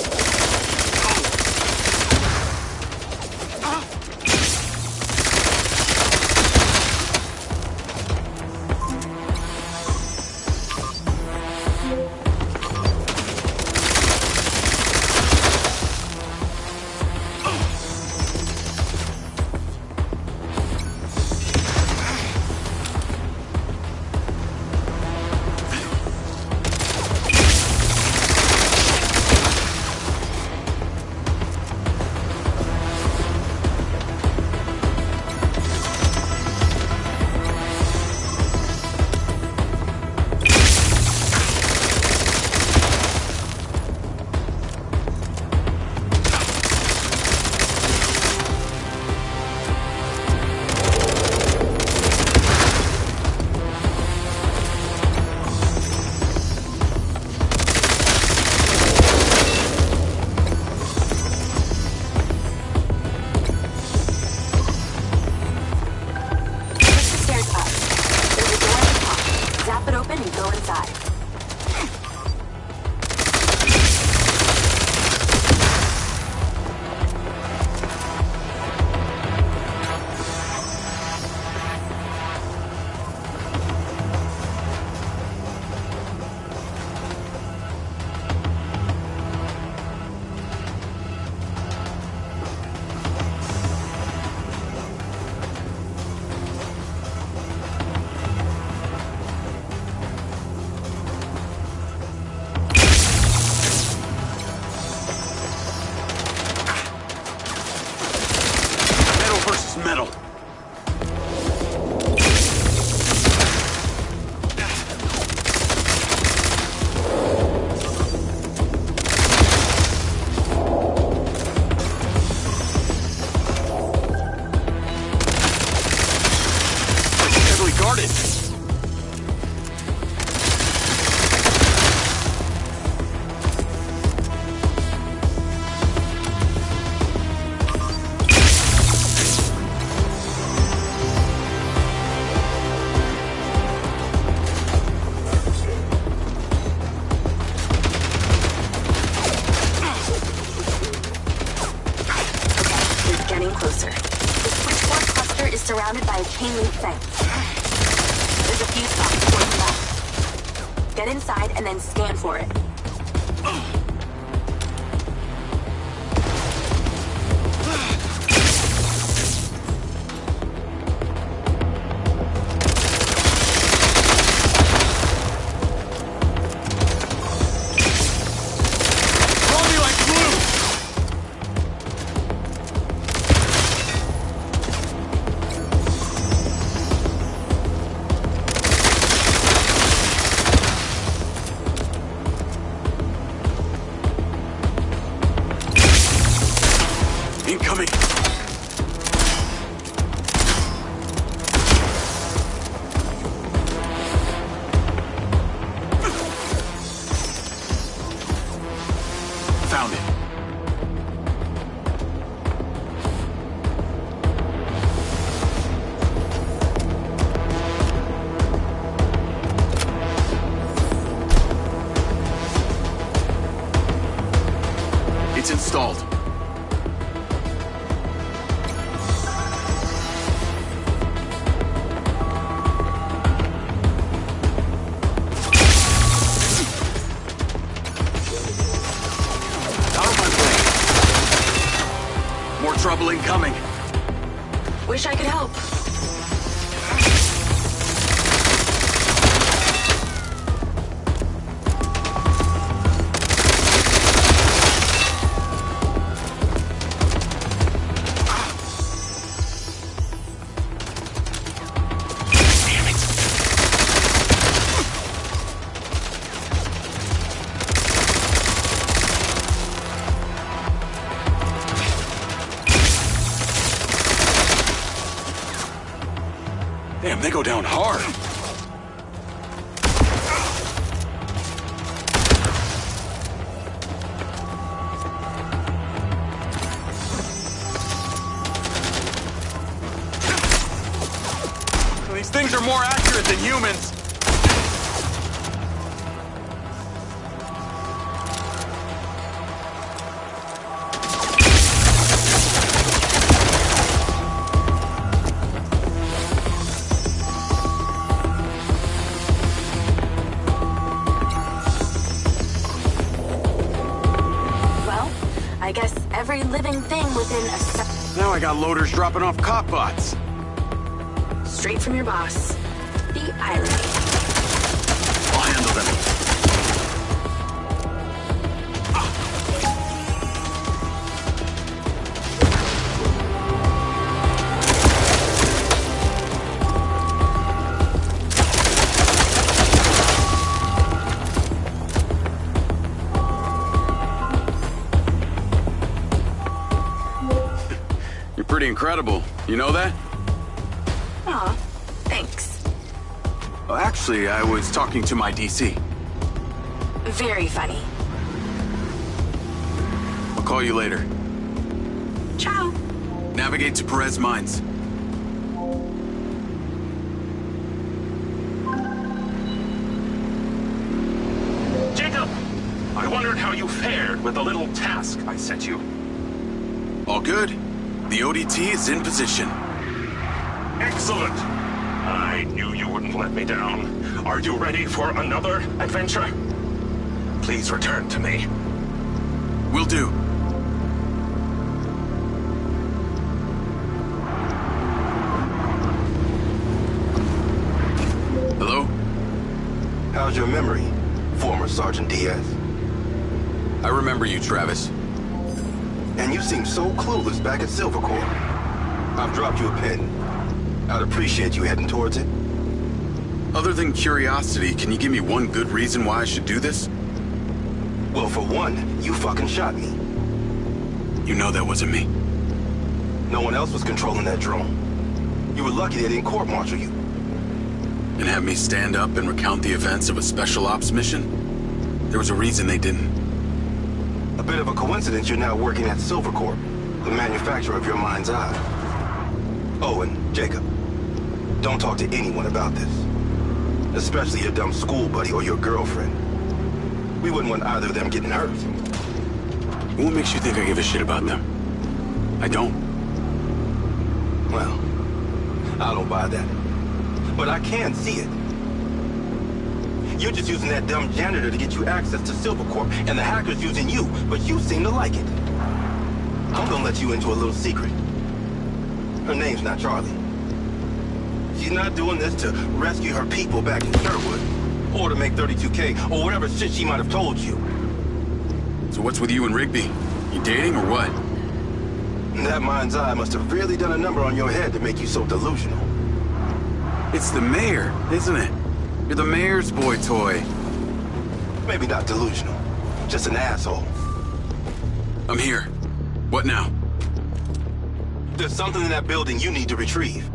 Metal. Heavily guarded.
Surrounded by a chain link fence. There's a few spots towards the left. Get inside and then scan for it.
Incoming! Found it. It's installed. Trouble incoming.
Wish I could help.
Damn, they go down hard.
They're more accurate than humans.
I guess every living thing within a
Now I got loaders dropping off cop bots.
Straight from your boss. The irony.
I'll handle them. Pretty incredible. You know that?
Aw, thanks.
Well, actually, I was talking to my DC.
Very funny.
I'll call you later.
Ciao.
Navigate to Perez Mines.
Jacob! I wondered how you fared with the little task I sent you.
All good. The ODT is in position.
Excellent. I knew you wouldn't let me down. Are you ready for another adventure? Please return to me.
Will do. Hello?
How's your memory, former Sergeant Diaz?
I remember you, Travis.
And you seem so clueless back at Silvercorp. I've dropped you a pin. I'd appreciate you heading towards it.
Other than curiosity, can you give me one good reason why I should do this?
Well, for one, you fucking shot me.
You know that wasn't me.
No one else was controlling that drone. You were lucky they didn't court-martial you.
And have me stand up and recount the events of a special ops mission? There was a reason they didn't.
A bit of a coincidence you're now working at Silvercorp, the manufacturer of your Mindseye. Oh, and Jacob, don't talk to anyone about this. Especially your dumb school buddy or your girlfriend. We wouldn't want either of them getting hurt.
What makes you think I give a shit about them? I don't.
Well, I don't buy that. But I can see it. You're just using that dumb janitor to get you access to Silvercorp, and the hacker's using you, but you seem to like it. I'm gonna let you into a little secret. Her name's not Charlie. She's not doing this to rescue her people back in Sherwood, or to make 32K, or whatever shit she might have told you.
So what's with you and Rigby? You dating or what?
That Mindseye must have really done a number on your head to make you so delusional.
It's the mayor, isn't it? You're the mayor's boy toy.
Maybe not delusional, just an asshole.
I'm here. What now?
There's something in that building you need to retrieve.